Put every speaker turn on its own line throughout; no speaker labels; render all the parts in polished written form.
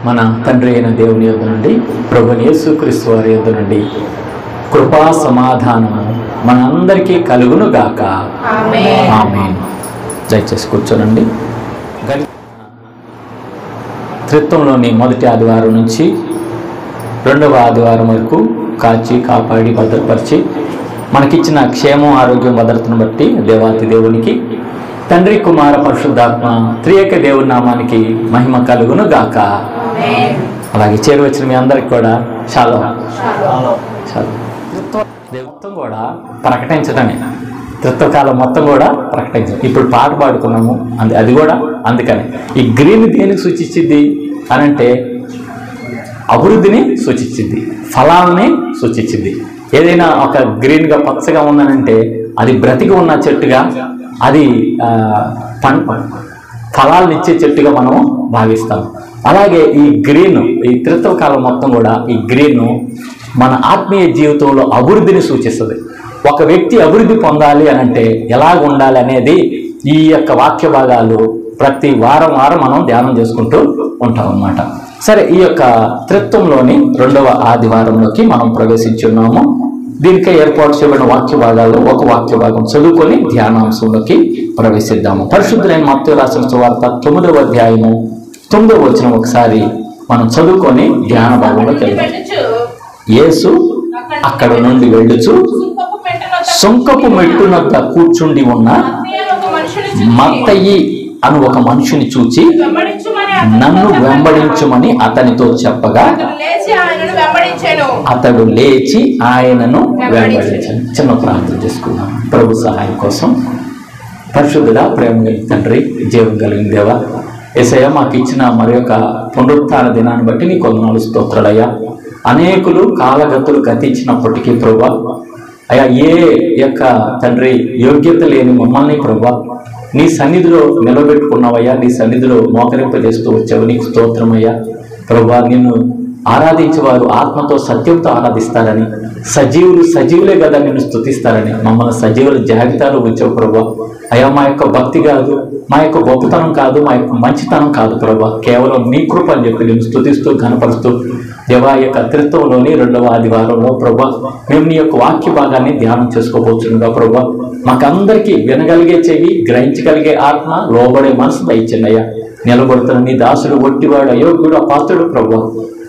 మన తండ్రి అయిన దేవుని యొద్ద నుండి ప్రభువైన యేసుక్రీస్తు వారి యొద్ద నుండి కృపా సమాధానము మనందరికీ కలుగును గాక. ఆమేన్. దయచేసి కూర్చోనండి. త్రిత్వంలోని మొదటి ఆదివారం నుంచి రెండవ ఆదివారం వరకు కాచి కాపాడి భద్రపరిచి మనకిచ్చిన క్షేమం ఆరోగ్యం భద్రతను బట్టి దేవాతి దేవునికి తండ్రి కుమార పరిశుద్ధాత్మ త్రియేక దేవుని నామానికి మహిమ కలుగును గాక. అలాగే చేరువచ్చిన మీ అందరికి కూడా షాలోమ్. మొత్తం కూడా ప్రకటించడమే, త్రిత్వకాలం మొత్తం కూడా ప్రకటించడం. ఇప్పుడు పాట పాడుకున్నాము, అది కూడా అందుకని. ఈ గ్రీన్ దేనికి సూచించింది అనంటే అభివృద్ధిని సూచించింది, ఫలాలని సూచించింది. ఏదైనా ఒక గ్రీన్గా పచ్చగా ఉందనంటే అది బ్రతికి ఉన్న చెట్టుగా, అది ఫలాలను ఇచ్చే చెట్టుగా మనం భావిస్తాం. అలాగే ఈ గ్రీన్, ఈ త్రిత్వకాలం మొత్తం కూడా ఈ గ్రీన్ మన ఆత్మీయ జీవితంలో అభివృద్ధిని సూచిస్తుంది. ఒక వ్యక్తి అభివృద్ధి పొందాలి అనంటే ఎలాగ ఉండాలి అనేది ఈ యొక్క వాక్య భాగాలు ప్రతి వారం మనం ధ్యానం చేసుకుంటూ ఉంటాం అన్నమాట. సరే, ఈ యొక్క త్రిత్వంలోని రెండవ ఆదివారంలోకి మనం ప్రవేశించున్నాము. దీనికే ఏర్పాటు చేయబడిన వాక్య భాగాల్లో ఒక వాక్య భాగం చదువుకొని ధ్యానాంశంలోకి ప్రవేశిద్దాము. పరిశుద్ధులైన మత్తయి రాసిన సువార్త 9వ అధ్యాయము 9వ వచనం ఒకసారి మనం చదువుకొని ధ్యాన భాగంలోకి వెళ్దాం. యేసు అక్కడ నుండి వెళ్ళుచు సుంకపు మెట్టునొద్ద కూర్చుండి ఉన్న మత్తయి అను ఒక మనిషిని చూచి నన్ను వెంబడించుమని అతనితో చెప్పగా అతడు లేచి ఆయనను వెంబడించాను. చిన్న ప్రార్థన చేసుకున్నాం. ప్రభు సహాయం కోసం. పరిశుద్ధుడా, ప్రేమ కలిగిన తండ్రి, జీవం కలిగిన దేవ, యేసయ్య మాకు ఇచ్చిన మరి యొక్క పునరుత్థాన దినాన్ని బట్టి నీ కొందనాలు స్తోత్రాలయ్యా. అనేకులు కాలగతులు గతించినప్పటికీ ప్రభా అయ్యా, ఏ యొక్క తండ్రి యోగ్యత లేని మమ్మల్ని ప్రభా నీ సన్నిధిలో నిలబెట్టుకున్నావయ్యా. నీ సన్నిధిలో మోకరింపజేస్తూ వచ్చావు. నీకు స్తోత్రమయ్యా. ప్రభా, నిన్ను ఆరాధించేవారు ఆత్మతో సత్యంతో ఆరాధిస్తారని, సజీవులే కదా నిన్ను స్తుతిస్తారని మమ్మల్ని సజీవుల జాబితాలో వచ్చావు ప్రభా. అయ్యా, మా యొక్క భక్తి కాదు, మా యొక్క గొప్పతనం కాదు, మా యొక్క మంచితనం కాదు ప్రభా, కేవలం నీ కృప అని చెప్పి నేను స్తుతిస్తూ ఘనపరుస్తూ దేవా యొక్క త్రిత్వంలోని రెండవ ఆదివారంలో ప్రభా మేము నీ యొక్క వాక్య భాగాన్ని ధ్యానం చేసుకోబోతుండగా ప్రభా మాకందరికీ వినగలిగే చెవి, గ్రహించగలిగే ఆత్మ, లోబడే మనసు దయచేయండి అయ్యా. నిలబడుతున్న నీ దాసుడు ఒట్టివాడు, అయోగ్యుడు, అపాత్రుడు ప్రభా.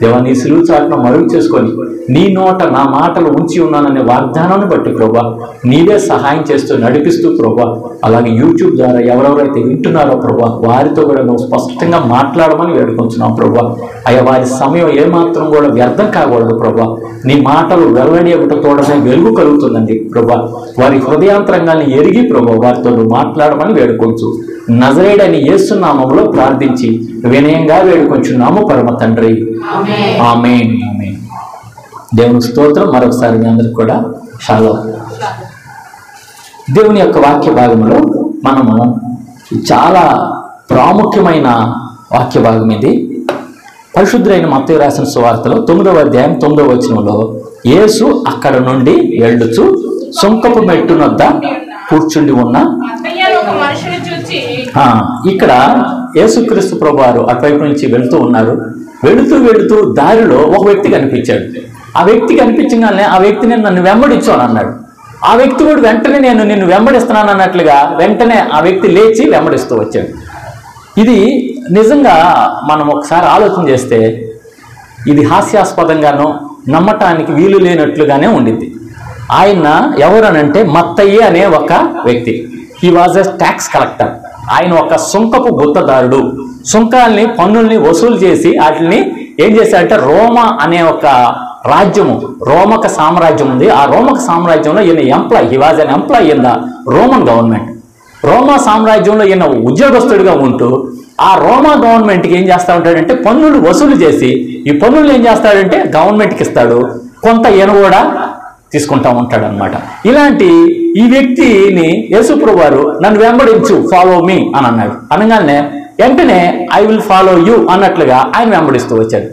దేవా, నీ సిలువు చాటును మరుగు చేసుకొని నీ నోట నా మాటలు ఉంచి ఉన్నాననే వాగ్దానాన్ని బట్టి ప్రభా నీవే సహాయం చేస్తూ నడిపిస్తూ ప్రభా, అలాగే యూట్యూబ్ ద్వారా ఎవరెవరైతే వింటున్నారో ప్రభా వారితో కూడా నువ్వు స్పష్టంగా మాట్లాడమని వేడుకుంటున్నావు ప్రభా. అయ్యా, వారి సమయం ఏమాత్రం కూడా వ్యర్థం కాకూడదు ప్రభా. నీ మాటలు వెల్లడి ఒకటతోడనే వెలుగు కలుగుతుందండి ప్రభా. వారి హృదయాంతరంగాన్ని ఎరిగి ప్రభా వారితో నువ్వు మాట్లాడమని వేడుకొంచు. నజరేయుడైన యేసు నామములో ప్రార్థించి వినయంగా వేడుకొంచున్నాము పరమ తండ్రి. ఆమేన్. ఆమేన్. దేవుని స్తోత్రం. మరొకసారి మీ అందరికి కూడా షాలోమ్. దేవుని యొక్క వాక్య భాగంలో మనము చాలా ప్రాముఖ్యమైన వాక్య భాగం ఇది. పరిశుద్ధులైన మత్తయి రాసిన సువార్తలో 9వ అధ్యాయం 9వ వచనంలో యేసు అక్కడ నుండి వెళ్ళుచు సుంకపు మెట్టునొద్ద కూర్చుండి ఉన్న, ఇక్కడ యేసుక్రీస్తు ప్రభువారు అటువైపు నుంచి వెళుతూ ఉన్నారు. వెళుతూ దారిలో ఒక వ్యక్తి కనిపించాడు. ఆ వ్యక్తి కనిపించగానే ఆ వ్యక్తిని నన్ను వెంబడించు అని అన్నాడు. ఆ వ్యక్తి కూడా వెంటనే నేను నిన్ను వెంబడిస్తున్నాను అన్నట్లుగా వెంటనే ఆ వ్యక్తి లేచి వెంబడిస్తూ వచ్చాడు. ఇది నిజంగా మనం ఒకసారి ఆలోచన చేస్తే ఇది హాస్యాస్పదంగానో నమ్మటానికి వీలు లేనట్లుగానే ఉండింది. ఆయన ఎవరనంటే మత్తయి అనే ఒక వ్యక్తి. He was a tax collector. ఆయన ఒక సుంకపు గుత్తదారుడు. సుంకాల్ని, పన్నుల్ని వసూలు చేసి వాటిని ఏం చేశాడంటే రోమా అనే ఒక రాజ్యము, రోమక సామ్రాజ్యం ఉంది. ఆ రోమక సామ్రాజ్యంలో ఈయన employ, he was an employ in the Roman government. రోమా సామ్రాజ్యంలో ఈయన ఉద్యోగస్తుడిగా ఉంటూ ఆ రోమా గవర్నమెంట్కి ఏం చేస్తా ఉంటాడంటే పన్నులు వసూలు చేసి ఈ పన్నులు ఏం చేస్తాడంటే గవర్నమెంట్కి ఇస్తాడు, కొంత ఈయన కూడా తీసుకుంటా ఉంటాడు అనమాట. ఇలాంటి ఈ వ్యక్తిని యేసుప్రభువు వారు నన్ను వెంబడించు, ఫాలో మీ అని అన్నాడు. అనగానే వెంటనే ఐ విల్ ఫాలో యూ అన్నట్లుగా ఆయన వెంబడిస్తూ వచ్చాడు.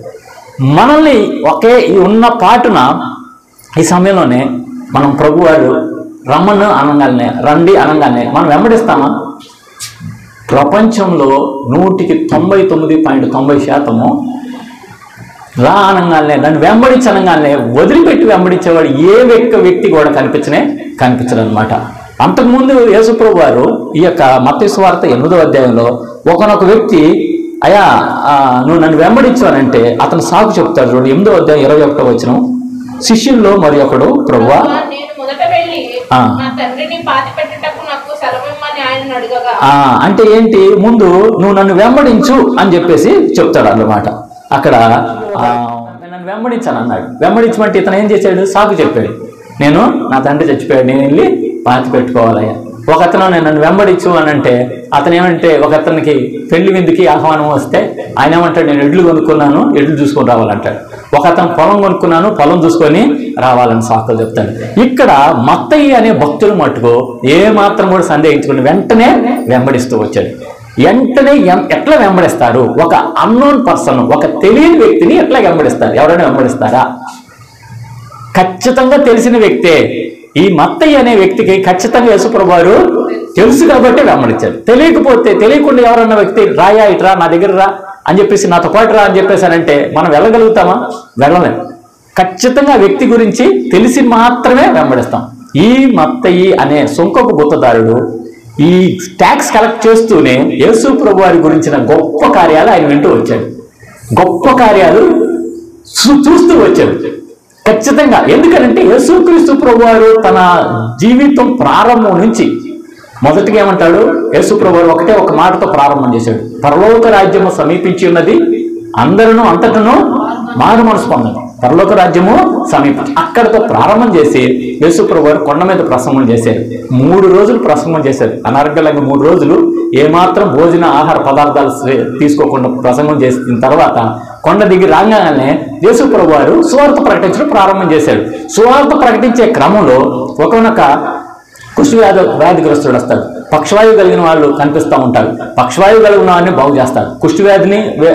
మనల్ని ఒకే ఉన్న పాటున ఈ సమయంలోనే మనం ప్రభువారు రమ్మను అనగానే, రండి అనగానే మనం వెంబడిస్తామా? ప్రపంచంలో 99.90% రా అనగానే, నన్ను వెంబడించనగానే వదిలిపెట్టి వెంబడించేవాడు ఏ వ్యక్తి కూడా కనిపించడు అనమాట. అంతకుముందు యేసుప్రభు వారు ఈ యొక్క మత్తయి సువార్త 8వ అధ్యాయంలో ఒకనొక వ్యక్తి, అయ్యా నువ్వు నన్ను వెంబడించానంటే అతను సాకు చెప్తాడు. చూడు 8వ అధ్యాయం 21వ వచనం, శిష్యుల్లో మరి ఒకడు, ప్రభువా అంటే ఏంటి, ముందు నువ్వు నన్ను వెంబడించు అని చెప్పేసి చెప్తాడు అన్నమాట. అక్కడ నన్ను వెంబడించాను అన్నాడు. వెంబడించమంటే ఇతను ఏం చేశాడు, సాకు చెప్పాడు. నేను నా తండ్రి చచ్చిపోయాడు, నేను వెళ్ళి పాతి పెట్టుకోవాలయ్యా. ఒక అతను నన్ను వెంబడించు అని అంటే అతను ఏమంటే, ఒక అతనికి పెళ్లి విందుకి ఆహ్వానం వస్తే ఆయన ఏమంటాడు, నేను ఎడ్లు కొనుక్కున్నాను, ఎడ్లు చూసుకొని రావాలంటాడు. ఒక అతను పొలం కొనుక్కున్నాను, పొలం చూసుకొని రావాలని సాకులు చెప్తాడు. ఇక్కడ మత్తయి అనే భక్తులు మట్టుకు ఏ మాత్రం కూడా సందేహించుకుని వెంటనే వెంబడిస్తూ వచ్చాడు. వెంటనే ఎట్లా వెంబడిస్తారు? ఒక అన్నోన్ పర్సన్, ఒక తెలియని వ్యక్తిని ఎట్లా వెంబడిస్తారు? ఎవరైనా వెంబడిస్తారా? ఖచ్చితంగా తెలిసిన వ్యక్తే. ఈ మత్తయి అనే వ్యక్తికి ఖచ్చితంగా యేసుప్రభు వారు తెలుసు కాబట్టి వెంబడించాడు. తెలియకుండా ఎవరన్నా వ్యక్తి రాయా ఇట్రా నా దగ్గర రా అని చెప్పేసి, నాతో పాటు రా అని చెప్పేసానంటే మనం వెళ్ళగలుగుతామా? వెళ్ళలేం. ఖచ్చితంగా వ్యక్తి గురించి తెలిసి మాత్రమే వెంబడిస్తాం. ఈ మత్తయి అనే సుంకపు గుత్తదారుడు ఈ ట్యాక్స్ కలెక్ట్ చేస్తూనే యేసుప్రభు వారి గురించిన గొప్ప కార్యాలు ఆయన వింటూ వచ్చాడు. గొప్ప కార్యాలు చూస్తూ వచ్చాడు ఖచ్చితంగా. ఎందుకంటే యేసుక్రీస్తు ప్రభువారు తన జీవితం ప్రారంభం నుంచి మొదటిగా ఏమంటాడు, యేసుప్రభు వారు ఒక మాటతో ప్రారంభం చేశాడు, పరలోక రాజ్యము సమీపించి ఉన్నది, అందరూ అంతటను మారు మనసు పొందండి. పరలోక రాజ్యము సమీపించి అక్కడితో ప్రారంభం చేసి యేసుప్రభు వారు కొండ మీద ప్రసంగం చేశారు. 3 రోజులు ప్రసంగం చేశారు. అనారోగ్యంగా 3 రోజులు ఏమాత్రం భోజన ఆహార పదార్థాలు తీసుకోకుండా ప్రసంగం చేసిన తర్వాత కొండ దిగి రాగానే యేసుప్రభు వారు సువార్త ప్రకటించడం ప్రారంభం చేశాడు. సువార్త ప్రకటించే క్రమంలో ఒకనొక వ్యాధిగ్రస్తుడు వస్తాడు. పక్షవాయువు కలిగిన వాళ్ళు కనిపిస్తూ ఉంటారు. పక్షవాయువు కలిగిన వాడిని బాగు చేస్తాడు.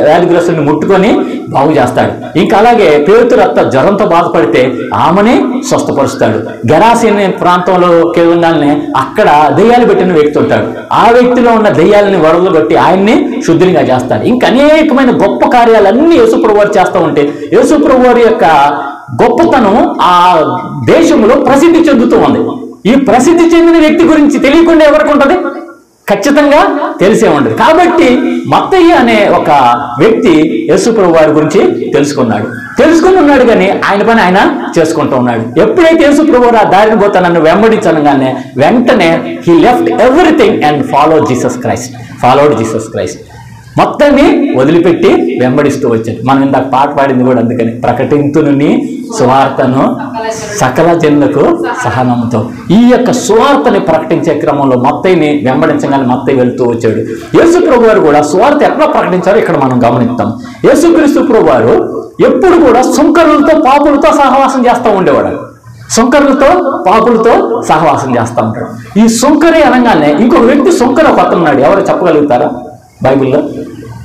వ్యాధిగ్రస్తుడిని ముట్టుకొని బాగు చేస్తాడు. ఇంకా అలాగే పేతురు అత్త జ్వరంతో బాధపడితే ఆమెని స్వస్థపరుస్తాడు. గెరాసీని ప్రాంతంలో కేవలంగానే అక్కడ దెయ్యాలు పెట్టిన వ్యక్తి ఉంటాడు. ఆ వ్యక్తిలో ఉన్న దెయ్యాలని వరదలు కొట్టి ఆయన్ని శుద్ధిగా చేస్తాడు. ఇంకా అనేకమైన గొప్ప కార్యాలన్నీ యేసుప్రభు వారు చేస్తూ ఉంటే యేసుప్రభు వారి యొక్క గొప్పతనం ఆ దేశంలో ప్రసిద్ధి చెందుతూ ఉంది. ఈ ప్రసిద్ధి చెందిన వ్యక్తి గురించి తెలియకుండా ఎవరికి ఉంటుంది? ఖచ్చితంగా తెలిసే ఉంటుంది. కాబట్టి మత్తయి అనే ఒక వ్యక్తి యేసుప్రభు వారి గురించి తెలుసుకుని ఉన్నాడు కానీ ఆయన పని ఆయన చేసుకుంటూ ఉన్నాడు. ఎప్పుడైతే యేసుప్రభు వారు ఆ దారిని పోతా నన్ను వెంబడించనగానే వెంటనే he left everything and followed Jesus Christ. మొత్తాన్ని వదిలిపెట్టి వెంబడిస్తూ వచ్చాడు. మనం ఇందాక పాట పాడింది కూడా అందుకని, ప్రకటింతుని సువార్తను సకల జనులకు సహనంతో. ఈ యొక్క సువార్తని ప్రకటించే క్రమంలో మత్తయిని వెంబడించగానే మత్తయి వెళ్తూ వచ్చాడు. యేసుప్రభు వారు కూడా సువార్త ఎట్లా ప్రకటించారో ఇక్కడ మనం గమనిస్తాం. యేసుక్రీస్తు ప్రభు వారు ఎప్పుడు కూడా సుంకరులతో పాపులతో సహవాసం చేస్తూ ఉండేవాడు. సుంకరులతో పాపులతో సహవాసం చేస్తూ ఉంటాడు. ఈ సుంకరి అనగానే ఇంకొక వ్యక్తి సుంకర కొత్త ఉన్నాడు. ఎవరు చెప్పగలుగుతారా? బైబిల్లో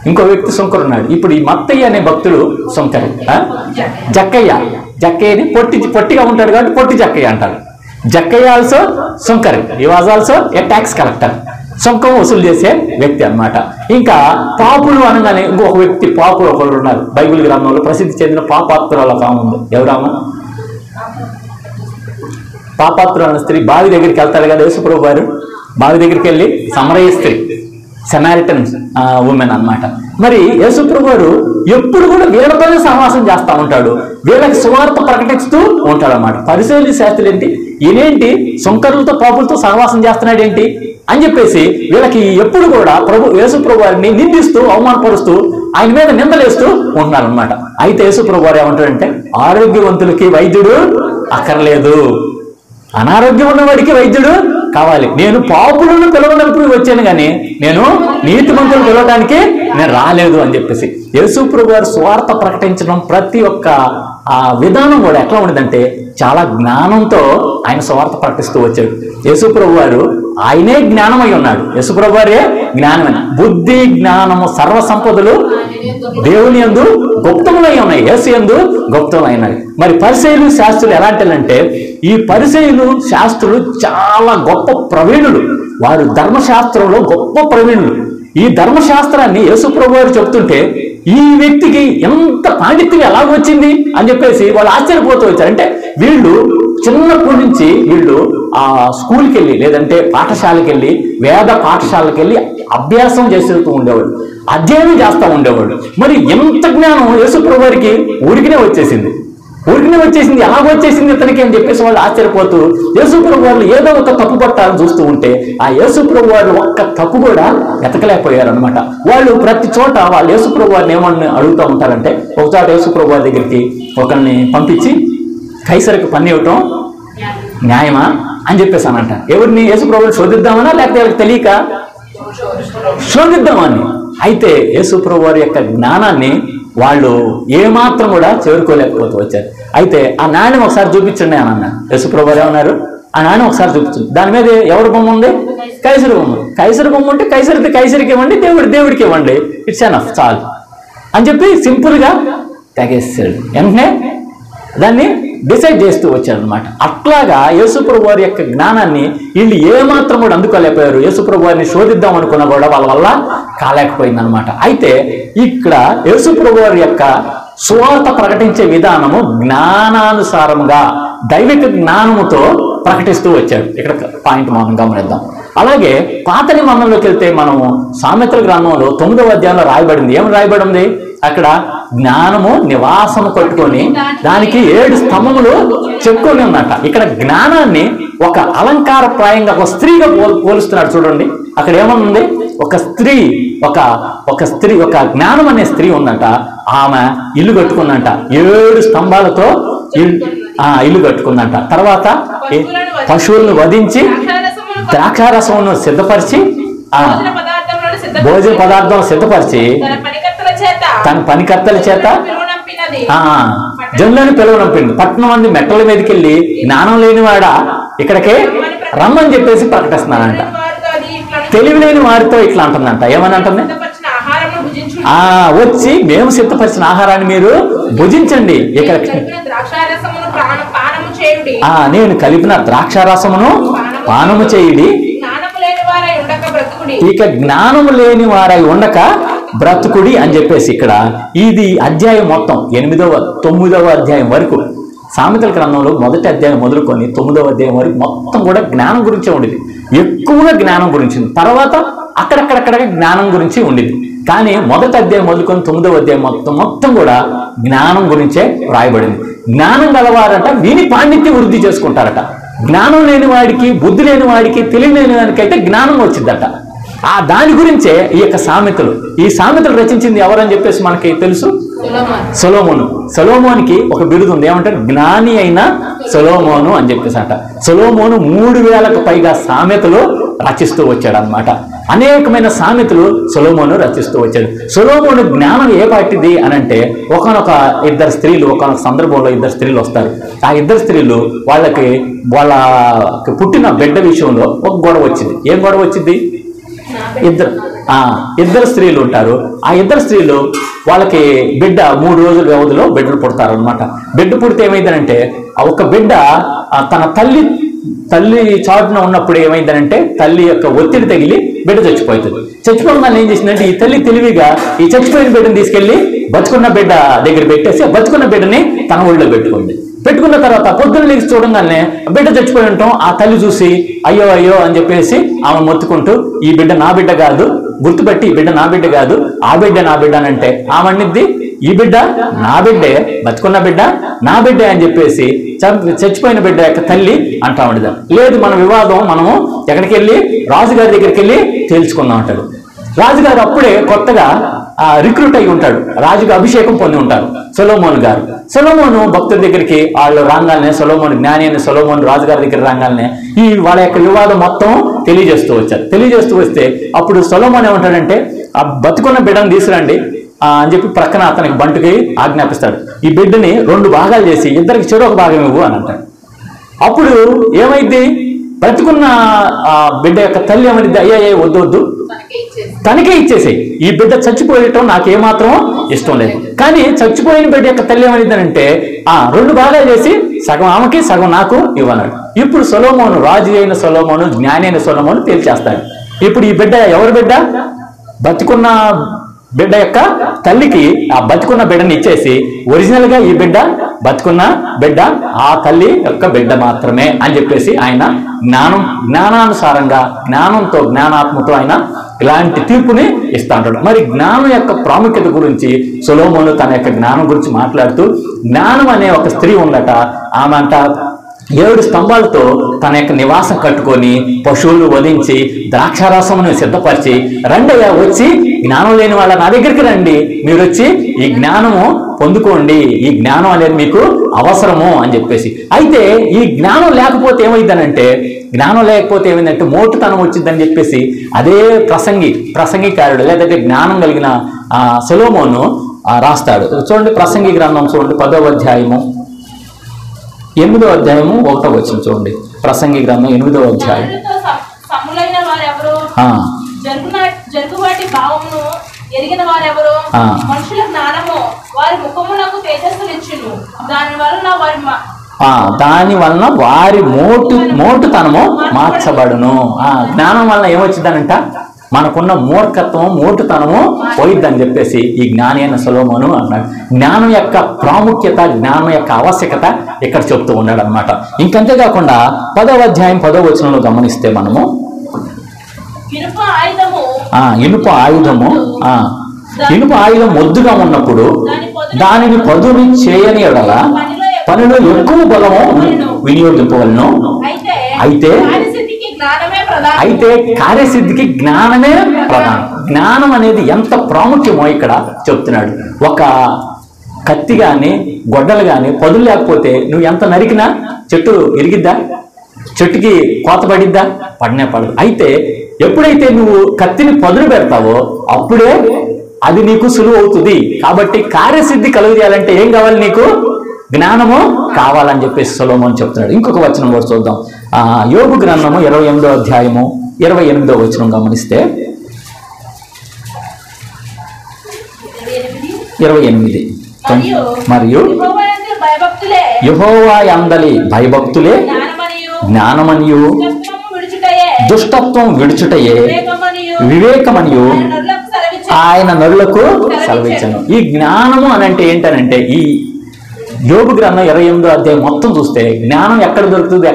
ఇంకో వ్యక్తి సుంకరు ఉన్నాడు. ఇప్పుడు ఈ మత్తయి అనే భక్తుడు సుంకరి. జక్కయ్యని పొట్టిగా ఉంటాడు కాబట్టి పొట్టి జక్కయ్య అంటారు. జక్కయ్య ఆల్సో సుంకరి. ఈ was also a tax collector. సుంకం వసూలు చేసే వ్యక్తి అన్నమాట. ఇంకా పాపులు అనగానే ఇంకొక వ్యక్తి పాపులు ఒకరు ఉన్నారు. బైబిల్ గ్రంథంలో ప్రసిద్ధి చెందిన పాపాత్రుల కాము ఉంది. ఎవరామా? పాపాత్రుల స్త్రీ బావి దగ్గరికి వెళ్తాడు కదా యేసుప్రభు వారు. బావి దగ్గరికి వెళ్ళి సమరయ స్త్రీ, సెమారిటన్ ఉమెన్ అన్నమాట. మరి యేసుప్రభు వారు ఎప్పుడు కూడా వీళ్ళతోనే సహవాసం చేస్తూ ఉంటాడు. వీళ్ళకి సువార్త ప్రకటిస్తూ ఉంటాడు అన్నమాట. పరిశీలి శాస్త్రులు ఏంటి, ఈయనేంటి సుంకరులతో పాపులతో సహవాసం చేస్తున్నాడు ఏంటి అని చెప్పేసి వీళ్ళకి ఎప్పుడు కూడా యేసుప్రభు వారిని నిందిస్తూ అవమానపరుస్తూ ఆయన మీద నిందలేస్తూ ఉంటున్నారనమాట. అయితే యేసుప్రభు వారు ఏమంటాడంటే, ఆరోగ్యవంతులకి వైద్యుడు అక్కర్లేదు, అనారోగ్యం ఉన్నవాడికి వైద్యుడు కావాలి. నేను పాపులను పిలవడానికి వచ్చాను కానీ నేను నీతిమంతులను పిలవడానికి నేను రాలేదు అని చెప్పేసి యేసుప్రభు వారు సువార్త ప్రకటించడం ప్రతి ఒక్క విధానం కూడా ఎట్లా ఉండదంటే చాలా జ్ఞానంతో ఆయన సువార్త ప్రకటిస్తూ వచ్చాడు. యేసుప్రభు వారు ఆయనే జ్ఞానమై ఉన్నాడు. యేసుప్రభు వారే జ్ఞానమైన బుద్ధి జ్ఞానము సర్వ సంపదలు దేవుని యందు గుప్తములై ఉన్నాయి. యేసు యందు గుప్తమైనవి. మరి పరిసయ్యులు శాస్త్రులు ఎలాంటి, ఈ పరిసయ్యులు శాస్త్రులు చాలా గొప్ప ప్రవీణులు. వారు ధర్మశాస్త్రంలో గొప్ప ప్రవీణులు. ఈ ధర్మశాస్త్రాన్ని యేసుప్రభు వారు చెప్తుంటే ఈ వ్యక్తికి ఎంత పాండిత్యం ఎలాగొచ్చింది అని చెప్పేసి వాళ్ళు ఆశ్చర్యపోతూ వచ్చారు. అంటే వీళ్ళు చిన్నప్పటి నుంచి వీళ్ళు ఆ స్కూల్కి వెళ్ళి లేదంటే పాఠశాలకి వెళ్ళి వేద పాఠశాలకి వెళ్ళి అభ్యాసం చేస్తూ ఉండేవాడు, అధ్యయనం చేస్తూ ఉండేవాడు. మరి ఎంత జ్ఞానం యేసుప్రభు వారికి ఊరికినే వచ్చేసింది ఎలాగొచ్చేసింది ఇతనికి అని చెప్పేసి వాళ్ళు ఆశ్చర్యపోతూ యేసుప్రభు వారు ఏదో ఒక తప్పు పట్టాలని చూస్తూ ఉంటే ఆ యేసుప్రభు వారు ఒక్క తప్పు కూడా వెతకలేకపోయారు అనమాట. వాళ్ళు ప్రతి చోట వాళ్ళు యేసుప్రభు వారిని ఏమని అడుగుతూ ఉంటారంటే, ఒకచోట యేసుప్రభు వారి దగ్గరికి ఒకరిని పంపించి కైసరికి పన్ను ఇవ్వటం న్యాయమా అని చెప్పేసి అనంట. ఎవరిని? యేసుప్రభుని శోధిద్దామనా లేకపోతే వాళ్ళకి తెలియక శోధిద్దామని. అయితే యేసుప్రభు వారి యొక్క జ్ఞానాన్ని వాళ్ళు ఏమాత్రం కూడా చేరుకోలేకపోతూ వచ్చారు. అయితే ఆ నాణ్యం ఒకసారి చూపించండి అని అన్నా. యేసుప్రభు వారు ఏమన్నారు? ఆ నాణ్యం ఒకసారి చూపించండి. దాని మీద ఎవరి బొమ్మ ఉంది? కైసరి బొమ్మ. కైసరి బొమ్మ ఉంటే కైసరికి ఇవ్వండి, దేవుడికి ఇవ్వండి, ఇట్స్ ఎనఫ్, చాలు అని చెప్పి సింపుల్ గా తెగేసాడు. వెంటనే దాన్ని డిసైడ్ చేస్తూ వచ్చాడు అనమాట. అట్లాగా యేసుప్రభు వారి యొక్క జ్ఞానాన్ని వీళ్ళు ఏమాత్రం కూడా అందుకోలేకపోయారు. యేసుప్రభు వారిని శోధిద్దాం అనుకున్నా కూడా వాళ్ళ వల్ల కాలేకపోయింది అనమాట. అయితే ఇక్కడ యేసుప్రభు వారి యొక్క సువార్త ప్రకటించే విధానము జ్ఞానానుసారంగా దైవిక జ్ఞానముతో ప్రకటిస్తూ వచ్చాడు. ఇక్కడ పాయింట్ మనం గమనిద్దాం. అలాగే పాత నిబంధనలోకి వెళ్తే మనము సామెతల గ్రంథంలో 9వ అధ్యాయంలో రాయబడింది. ఏం రాయబడింది? అక్కడ జ్ఞానము నివాసము కట్టుకొని దానికి 7 స్తంభములు చెప్పుకొని ఉన్నట. ఇక్కడ జ్ఞానాన్ని ఒక అలంకారప్రాయంగా ఒక స్త్రీగా పోలుస్తున్నాడు. చూడండి అక్కడ ఏమనుంది? ఒక స్త్రీ ఒక జ్ఞానం అనే స్త్రీ ఉందంట. ఆమె ఇల్లు కట్టుకుందంట, 7 స్తంభాలతో ఇల్లు కట్టుకుందంట. తర్వాత పశువులను వధించి ద్రాక్షారసమును సిద్ధపరిచి భోజన పదార్థాలను సిద్ధపరిచి తన పనికర్తల చేత జనులను పిలువనంపింది. పట్టణం మంది మెట్టల మీదకి వెళ్ళి జ్ఞానం లేనివాడా ఇక్కడికే రమ్మని చెప్పేసి ప్రకటిస్తున్నానంట. తెలివి లేని వారితో ఇట్లా అంటుందంట. ఏమని అంటుంది? వచ్చి మేము సిద్ధపరిచిన ఆహారాన్ని మీరు భుజించండి. ఇక్కడ నేను కలిపిన ద్రాక్షారసమును పానము చేయుడి, ఇక జ్ఞానము లేని వారై ఉండక బ్రతుకుడి అని చెప్పేసి ఇక్కడ ఇది అధ్యాయం మొత్తం 8వ 9వ అధ్యాయం వరకు సామెతల గ్రంథంలో 1వ అధ్యాయం మొదలుకొని 9వ అధ్యాయం వరకు మొత్తం కూడా జ్ఞానం గురించే ఉండేది. ఎక్కువగా జ్ఞానం గురించి, తర్వాత అక్కడక్కడక్కడ జ్ఞానం గురించి ఉండేది. కానీ 1వ అధ్యాయం మొదలుకొని 9వ అధ్యాయం మొత్తం కూడా జ్ఞానం గురించే రాయబడింది. జ్ఞానం గలవారంట విని పాండిత్యం వృద్ధి చేసుకుంటారట. జ్ఞానం లేని వాడికి, బుద్ధి లేని వాడికి, తెలియలేని వాడికైతే జ్ఞానం వచ్చిందట. దాని గురించే ఈ యొక్క సామెతలు. ఈ సామెతలు రచించింది ఎవరని చెప్పేసి మనకి తెలుసు? సొలొమోను. సొలొమోనికి ఒక బిరుదు ఉంది. ఏమంటారు? జ్ఞాని అయిన సొలొమోను అని చెప్పేసి అంట. సొలొమోను 3000కు పైగా సామెతలు రచిస్తూ వచ్చాడు అనమాట. అనేకమైన సామెతలు సొలొమోను రచిస్తూ వచ్చాడు. సొలొమోను జ్ఞానం ఏ పాటిది అని అంటే, ఒకనొక సందర్భంలో 2 స్త్రీలు వస్తారు. ఆ 2 స్త్రీలు వాళ్ళకి పుట్టిన బిడ్డ విషయంలో ఒక గొడవ వచ్చింది. ఏం గొడవ వచ్చింది? ఇద్దరు స్త్రీలు ఉంటారు. ఆ 2 స్త్రీలు వాళ్ళకి బిడ్డ 3 రోజుల వ్యవధిలో బిడ్డలు పుడతారు అనమాట. బిడ్డ పుడితే ఏమైందనంటే, ఒక బిడ్డ తన తల్లి చాటున ఉన్నప్పుడు ఏమైందనంటే, తల్లి యొక్క ఒత్తిడి తగిలి బిడ్డ చచ్చిపోతుంది. చచ్చిపోవడం ఏం చేసిందంటే, ఈ తల్లి తెలివిగా ఈ చచ్చిపోయిన బిడ్డను తీసుకెళ్లి బతుకున్న బిడ్డ దగ్గర పెట్టేసి బతుకున్న బిడ్డని తన ఒళ్ళో పెట్టుకున్న తర్వాత పొద్దున్న లేచి చూడంగానే బిడ్డ చచ్చిపోయి ఉంటాం. ఆ తల్లి చూసి అయ్యో అయ్యో అని చెప్పేసి ఆమె మొత్తుకుంటూ, ఈ బిడ్డ నా బిడ్డ కాదు, గుర్తుపెట్టి ఈ బిడ్డ నా బిడ్డ కాదు, ఆ బిడ్డ నా బిడ్డ అని అంటే ఆమె అన్నిద్ది, ఈ బిడ్డ నా బిడ్డే, బతుకున్న బిడ్డ నా బిడ్డే అని చెప్పేసి చచ్చిపోయిన బిడ్డ యొక్క తల్లి అంటా ఉండదు. లేదు, మన వివాదం మనము ఎక్కడికి వెళ్ళి రాజుగారి దగ్గరికి వెళ్ళి తేల్చుకుందాం అంటాడు. రాజుగారు అప్పుడే కొత్తగా రిక్రూట్ అయి ఉంటాడు, రాజుగా అభిషేకం పొంది ఉంటారు సొలొమోను గారు. సొలొమోను భక్తుల దగ్గరికి వాళ్ళు రాగానే, సొలొమోను జ్ఞాని అయిన సొలొమోను రాజుగారి దగ్గర రాగానే వాళ్ళ యొక్క వివాదం మొత్తం తెలియజేస్తూ వచ్చారు. తెలియజేస్తూ వస్తే అప్పుడు సొలొమోను ఏమంటాడంటే, ఆ బతుకున్న బిడ్డను తీసుకురండి అని చెప్పి ప్రక్కన అతనికి బంటుకి ఆజ్ఞాపిస్తాడు. ఈ బిడ్డని 2 భాగాలు చేసి ఇద్దరికి చెరొక భాగం ఇవ్వు అని అంటాడు. అప్పుడు ఏమైంది? బ్రతుకున్న బిడ్డ యొక్క తల్లి ఏమనిద్ది? అయ్యే వద్దు, తనకే ఇచ్చేసేయి, ఈ బిడ్డ చచ్చిపోయటం నాకేమాత్రం ఇష్టం లేదు. కానీ చచ్చిపోయిన బిడ్డ యొక్క తల్లి ఏమనిద్దానంటే, 2 భాగాలు చేసి సగం ఆమెకి సగం నాకు ఇవ్వన్నాడు. ఇప్పుడు సొలొమోను, రాజు అయిన సొలొమోను, జ్ఞాని అయిన సొలొమోను తేల్చేస్తాడు. ఇప్పుడు ఈ బిడ్డ ఎవరి బిడ్డ? బతుకున్న బిడ్డ యొక్క తల్లికి ఆ బతుకున్న బిడ్డని ఇచ్చేసి ఒరిజినల్ గా ఈ బిడ్డ బతుకున్న బిడ్డ ఆ తల్లి యొక్క బిడ్డ మాత్రమే అని చెప్పేసి ఆయన జ్ఞానానుసారంగా జ్ఞానంతో జ్ఞానాత్మతో ఆయన ఇలాంటి తీర్పుని ఇస్తా ఉంటాడు. మరి జ్ఞానం యొక్క ప్రాముఖ్యత గురించి సొలొమోను తన యొక్క జ్ఞానం గురించి మాట్లాడుతూ, జ్ఞానం అనే ఒక స్త్రీ ఉందట, ఆమె అంట 7 స్తంభాలతో తన యొక్క నివాసం కట్టుకొని పశువులు వధించి ద్రాక్షారసమును సిద్ధపరిచి, రండయ్యా వచ్చి జ్ఞానం లేని వాళ్ళ నా దగ్గరికి రండి, మీరు వచ్చి ఈ జ్ఞానము పొందుకోండి, ఈ జ్ఞానం అనేది మీకు అవసరము అని చెప్పేసి. అయితే ఈ జ్ఞానం లేకపోతే ఏమైందనంటే, జ్ఞానం లేకపోతే ఏమైందంటే మోటుతనం వచ్చిందని చెప్పేసి అదే ప్రసంగికారుడు లేదంటే జ్ఞానం కలిగిన సొలొమోను రాస్తాడు. చూడండి ప్రసంగి గ్రంథం చూడండి 10వ అధ్యాయము 8వ అధ్యాయము 1వ వచనం చూడండి. ప్రసంగి గ్రంథం 8వ అధ్యాయం. దాని వలన వారి మోటుతనము మార్చబడును. జ్ఞానం వలన ఏమొచ్చిందనంట, మనకున్న మూర్ఖత్వం మోటుతనము పోయిద్దని చెప్పేసి ఈ జ్ఞాని అయిన సొలొమోను అన్నాడు. జ్ఞానం యొక్క ప్రాముఖ్యత, జ్ఞానం యొక్క ఆవశ్యకత ఇక్కడ చెప్తూ ఉన్నాడు అనమాట. ఇంకంతేకాకుండా 10వ అధ్యాయం 10వ వచనంలో గమనిస్తే మనము ఇనుప ఆయుధం మొద్దుగా ఉన్నప్పుడు దానిని పదును చేయని ఎడల పనిలో ఎక్కువ బలము వినియోగింపవలను. అయితే కార్యసిద్ధికి జ్ఞానమే ప్రధానం. జ్ఞానం అనేది ఎంత ప్రాముఖ్యమో ఇక్కడ చెప్తున్నాడు. ఒక కత్తి గాని గొడ్డలు గాని పదులు లేకపోతే నువ్వు ఎంత నరికినా చెట్టు ఇరిగిద్దా? చెట్టుకి కోత పడిద్దా? పడనే పడదు. అయితే ఎప్పుడైతే నువ్వు కత్తిని పదులు పెడతావో అప్పుడే అది నీకు సులువు అవుతుంది. కాబట్టి కార్యసిద్ధి కలుగజేయాలంటే ఏం కావాలి? నీకు జ్ఞానము కావాలని చెప్పేసి సొలొమోను చెప్తున్నాడు. ఇంకొక వచనం కూడా చూద్దాం. యోబు గ్రంథము 28వ అధ్యాయము 28వ వచనం గమనిస్తే 28 మరియు యెహోవా యందలి భయభక్తులే జ్ఞానమనియు దుష్టత్వం విడుచుటయే వివేకమనియు ఆయన నరులకు సెలవిచ్చెను. ఈ జ్ఞానము అని అంటే ఏంటనంటే, ఈ యోబు గ్రంథం 28వ అధ్యాయం మొత్తం చూస్తే జ్ఞానం ఎక్కడ దొరుకుతుంది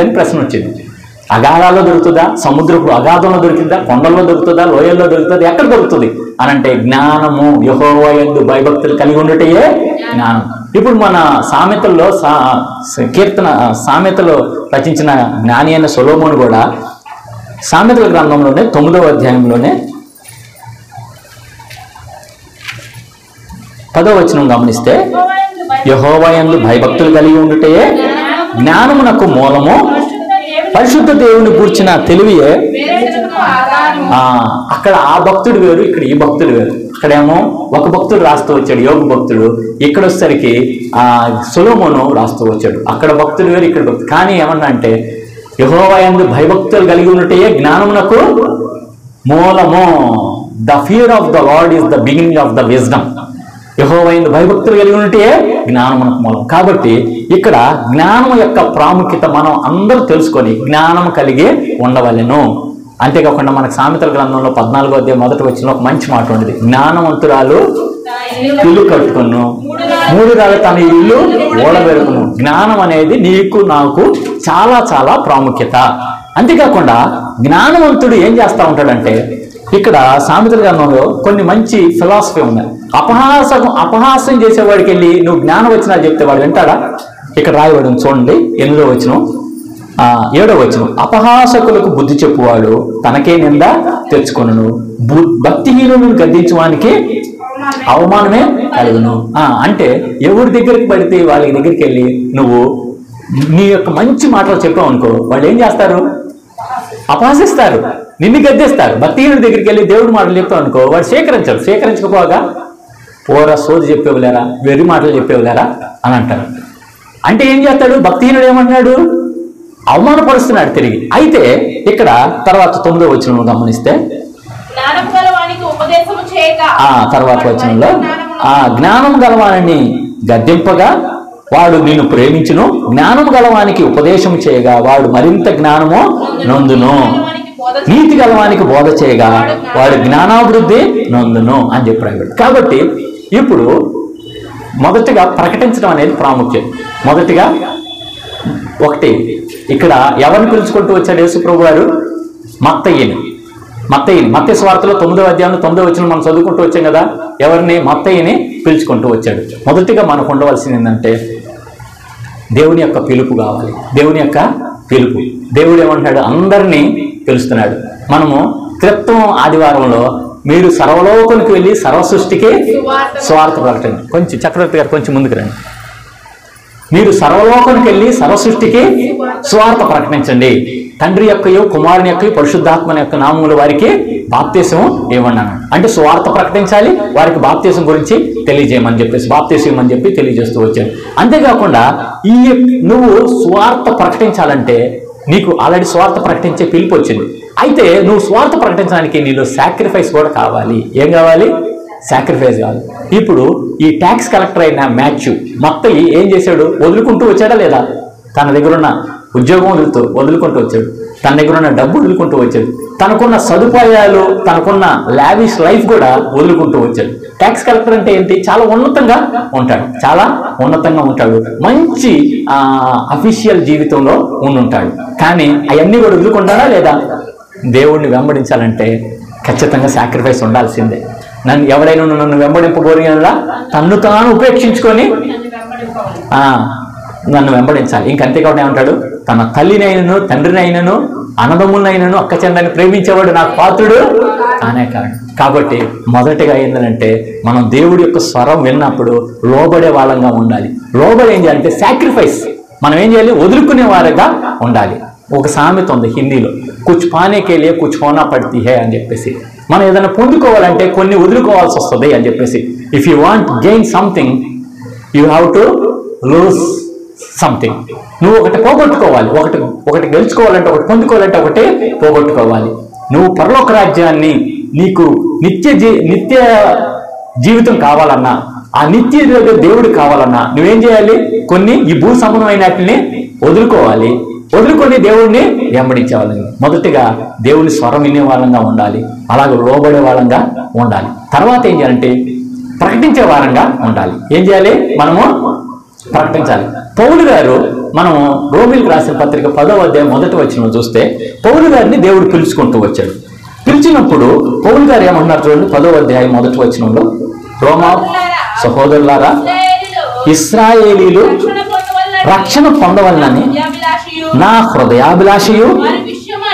అని ప్రశ్న వచ్చింది. అగాధాల్లో దొరుకుతుందా? సముద్రపు అగాధంలో దొరికిందా? కొండల్లో దొరుకుతుందా? లోయల్లో దొరుకుతుందా? ఎక్కడ దొరుకుతుంది అని అంటే జ్ఞానము యెహోవా యందు భయభక్తులు కలిగి ఉండటయే జ్ఞానం. ఇప్పుడు మన సామెతల్లో సామెతలో రచించిన జ్ఞాని అయిన సొలొమోను కూడా సామెతల గ్రంథంలోనే 9వ అధ్యాయంలోనే 10వ వచనం గమనిస్తే యెహోవా యందు భయభక్తులు కలిగి ఉండుటయే జ్ఞానమునకు మూలము, పరిశుద్ధ దేవుని కూర్చిన తెలివియే. అక్కడ ఆ భక్తుడు వేరు, ఇక్కడ ఈ భక్తుడు వేరు. అక్కడేమో ఒక భక్తుడు రాస్తూ వచ్చాడు, యోగు భక్తుడు. ఇక్కడ వచ్చేసరికి సొలొమోను రాస్తూ వచ్చాడు. అక్కడ భక్తుడు వేరు, ఇక్కడ భక్తుడు. కానీ ఏమన్నా అంటే యెహోవా యందు భయభక్తులు కలిగి ఉండుటయే జ్ఞానమునకు మూలము. The fear of the Lord is the beginning of the wisdom. యెహోవా యందు భయభక్తులు కలిగి ఉంటే జ్ఞానమునకు మూలం. కాబట్టి ఇక్కడ జ్ఞానం యొక్క ప్రాముఖ్యత మనం అందరూ తెలుసుకొని జ్ఞానం కలిగి ఉండవలెను. అంతేకాకుండా మనకు సామెతల గ్రంథంలో 14వ అధ్యాయం 1వ వచనంలో ఒక మంచి మాట ఉండేది. జ్ఞానవంతురాలు ఇల్లు కట్టుకును, 3 రాళ్ళు తన ఇల్లు ఓడబెరుకును. జ్ఞానం అనేది నీకు నాకు చాలా చాలా ప్రాముఖ్యత. అంతేకాకుండా జ్ఞానవంతుడు ఏం చేస్తా ఉంటాడంటే, ఇక్కడ సామెతల గ్రంథంలో కొన్ని మంచి ఫిలాసఫీ ఉన్నాయి. అపహాసం చేసేవాడికి వెళ్ళి నువ్వు జ్ఞానం వచ్చినా చెప్తే వాడు వింటాడా? ఇక్కడ రాయబడి చూడండి 8వ వచనం 7వ వచనం. అపహాసకులకు బుద్ధి చెప్పువాడు తనకే నింద తెచ్చుకొనును, భక్తిహీనులను గద్దించడానికి అవమానమే కలుగును. అంటే ఎవరి దగ్గరికి పడితే వాళ్ళ దగ్గరికి వెళ్ళి నువ్వు నీ యొక్క మంచి మాటలు చెప్పావు అనుకో, వాళ్ళు ఏం చేస్తారు? అపహసిస్తారు, నిన్ను గద్దేస్తారు. భక్తిహీనుడి దగ్గరికి వెళ్ళి దేవుడి మాటలు చెప్తావు అనుకో, వాడు స్వీకరించకపోగా పోరా సోది చెప్పేవలేరా, వెర్రి మాటలు చెప్పేవలేరా అని అంటారు. అంటే ఏం చేస్తాడు? భక్తిహీనుడు ఏమంటున్నాడు? అవమానపరుస్తున్నాడు తిరిగి. అయితే ఇక్కడ తర్వాత 9వ వచనం గమనిస్తే తర్వాత వచనంలో జ్ఞానం గలవాణిని గద్దెంపగా వాడు నిన్ను ప్రేమించును, జ్ఞానం గలవానికి ఉపదేశం చేయగా వాడు మరింత జ్ఞానము నొందును. నీతి గలవానికి బోధ చేయగా వాడు జ్ఞానాభివృద్ధి నొందును అని చెప్పాడు. కాబట్టి ఇప్పుడు మొదటిగా ప్రకటించడం అనేది ప్రాముఖ్యం. మొదటిగా ఒకటి ఇక్కడ ఎవరిని పిలుచుకుంటూ వచ్చాడు యేసుప్రభు వారు? మత్తయిని మత్తయి సువార్తలో 9వ అధ్యాయంలో 9వ వచనం మనం చదువుకుంటూ వచ్చాం కదా. ఎవరిని? మత్తయిని పిలుచుకుంటూ వచ్చాడు. మొదటిగా మనకు ఉండవలసింది ఏంటంటే దేవుని యొక్క పిలుపు కావాలి. దేవుని యొక్క పిలుపు. దేవుడు ఏమంటాడు? అందరినీ పిలుస్తున్నాడు. మనము క్రితం ఆదివారంలో మీరు సర్వలోకానికి వెళ్ళి సర్వ సృష్టికి స్వార్థ ప్రకటన, కొంచెం చక్రవర్తి గారు కొంచెం ముందుకు రండి. మీరు సర్వలోకానికి వెళ్ళి సర్వ సృష్టికి స్వార్థ ప్రకటించండి. తండ్రి యొక్కయు కుమారుని యొక్క పరిశుద్ధాత్మని యొక్క నామములు వారికి బాప్తీసం ఇవ్వండి అన్నాడు. అంటే స్వార్థ ప్రకటించాలి, వారికి బాప్తీసం గురించి తెలియజేయమని చెప్పేసి బాప్తీసం ఇవ్వమని చెప్పి తెలియజేస్తూ వచ్చాడు. అంతేకాకుండా నువ్వు స్వార్థ ప్రకటించాలంటే నీకు ఆల్రెడీ స్వార్థ ప్రకటించే పిలుపు వచ్చింది. అయితే నువ్వు స్వార్థ ప్రకటించడానికి నీలో సాక్రిఫైస్ కూడా కావాలి. ఏం కావాలి? సాక్రిఫైస్ కావాలి. ఇప్పుడు ఈ ట్యాక్స్ కలెక్టర్ అయిన మాథ్యూ మత్తయి ఏం చేశాడు? వదులుకుంటూ వచ్చాడా లేదా? తన దగ్గర ఉన్న ఉద్యోగం వదులుకుంటూ వచ్చాడు, తన దగ్గర ఉన్న డబ్బు వదులుకుంటూ వచ్చాడు, తనకున్న సదుపాయాలు, తనకున్న లావిష్ లైఫ్ కూడా వదులుకుంటూ వచ్చాడు. ట్యాక్స్ కలెక్టర్ అంటే ఏంటి? చాలా ఉన్నతంగా ఉంటాడు, మంచి అఫీషియల్ జీవితంలో ఉంటాడు. కానీ అవన్నీ కూడా వదులుకుంటాడా లేదా? దేవుణ్ణి వెంబడించాలంటే ఖచ్చితంగా సాక్రిఫైస్ ఉండాల్సిందే. ఎవరైనా నన్ను వెంబడింపబోరినా తన్ను తాను ఉపేక్షించుకొని నన్ను వెంబడించాలి. ఇంకంతేకాకుండా ఏమంటాడు? తన తల్లినైనను తండ్రినైనను అన్నదమ్ములనైనను అక్క చెందని ప్రేమించేవాడు నాకు పాత్రుడు కానే కారణం. కాబట్టి మొదటిగా ఏంటంటే మనం దేవుడి యొక్క స్వరం విన్నప్పుడు లోబడే వాళ్ళంగా ఉండాలి. లోబడి ఏం చేయాలంటే సాక్రిఫైస్. మనం ఏం చేయాలి? వదులుకునే వారుగా ఉండాలి. ఒక సామెత ఉంది హిందీలో, కుచ్ పానేకే లియే కుచ్ హోనా పడ్తీ హై అని చెప్పేసి. మనం ఏదైనా పొందుకోవాలంటే కొన్ని వదులుకోవాల్సి వస్తుంది అని చెప్పేసి. If you want gain something you have to lose something. నువ్వు ఒకటి పోగొట్టుకోవాలి, ఒకటి గెలుచుకోవాలంటే, ఒకటి పొందుకోవాలంటే ఒకటి పోగొట్టుకోవాలి. నువ్వు పరలోక రాజ్యాన్ని, నీకు నిత్య జీవితం కావాలన్నా, ఆ నిత్య దేవుడు కావాలన్నా నువ్వేం చేయాలి? కొన్ని ఈ భూ సంబంధమైన వాటిని వదులుకోవాలి. వదులుకొని దేవుడిని వెంబడించేవాళ్ళని. మొదటిగా దేవుని స్వరం వినే వాళ్ళంగా ఉండాలి, అలాగే లోబడే వాళ్ళంగా ఉండాలి. తర్వాత ఏం చేయాలంటే ప్రకటించే వారంగా ఉండాలి. ఏం చేయాలి? మనము ప్రకటించాలి. పౌలు గారు, మనము రోమీయులకు రాసిన పత్రిక 10వ అధ్యాయం 1వ వచనం చూస్తే పౌలు గారిని దేవుడు పిలుచుకుంటూ వచ్చాడు. పిలిచినప్పుడు పౌలు గారు ఏమన్నారు చూడండి, 10వ అధ్యాయం 1వ వచనంలో, రోమా సహోదరులారా, ఇశ్రాయేలీలు రక్షణ పొందవలనని నా హృదయాభిలాషయు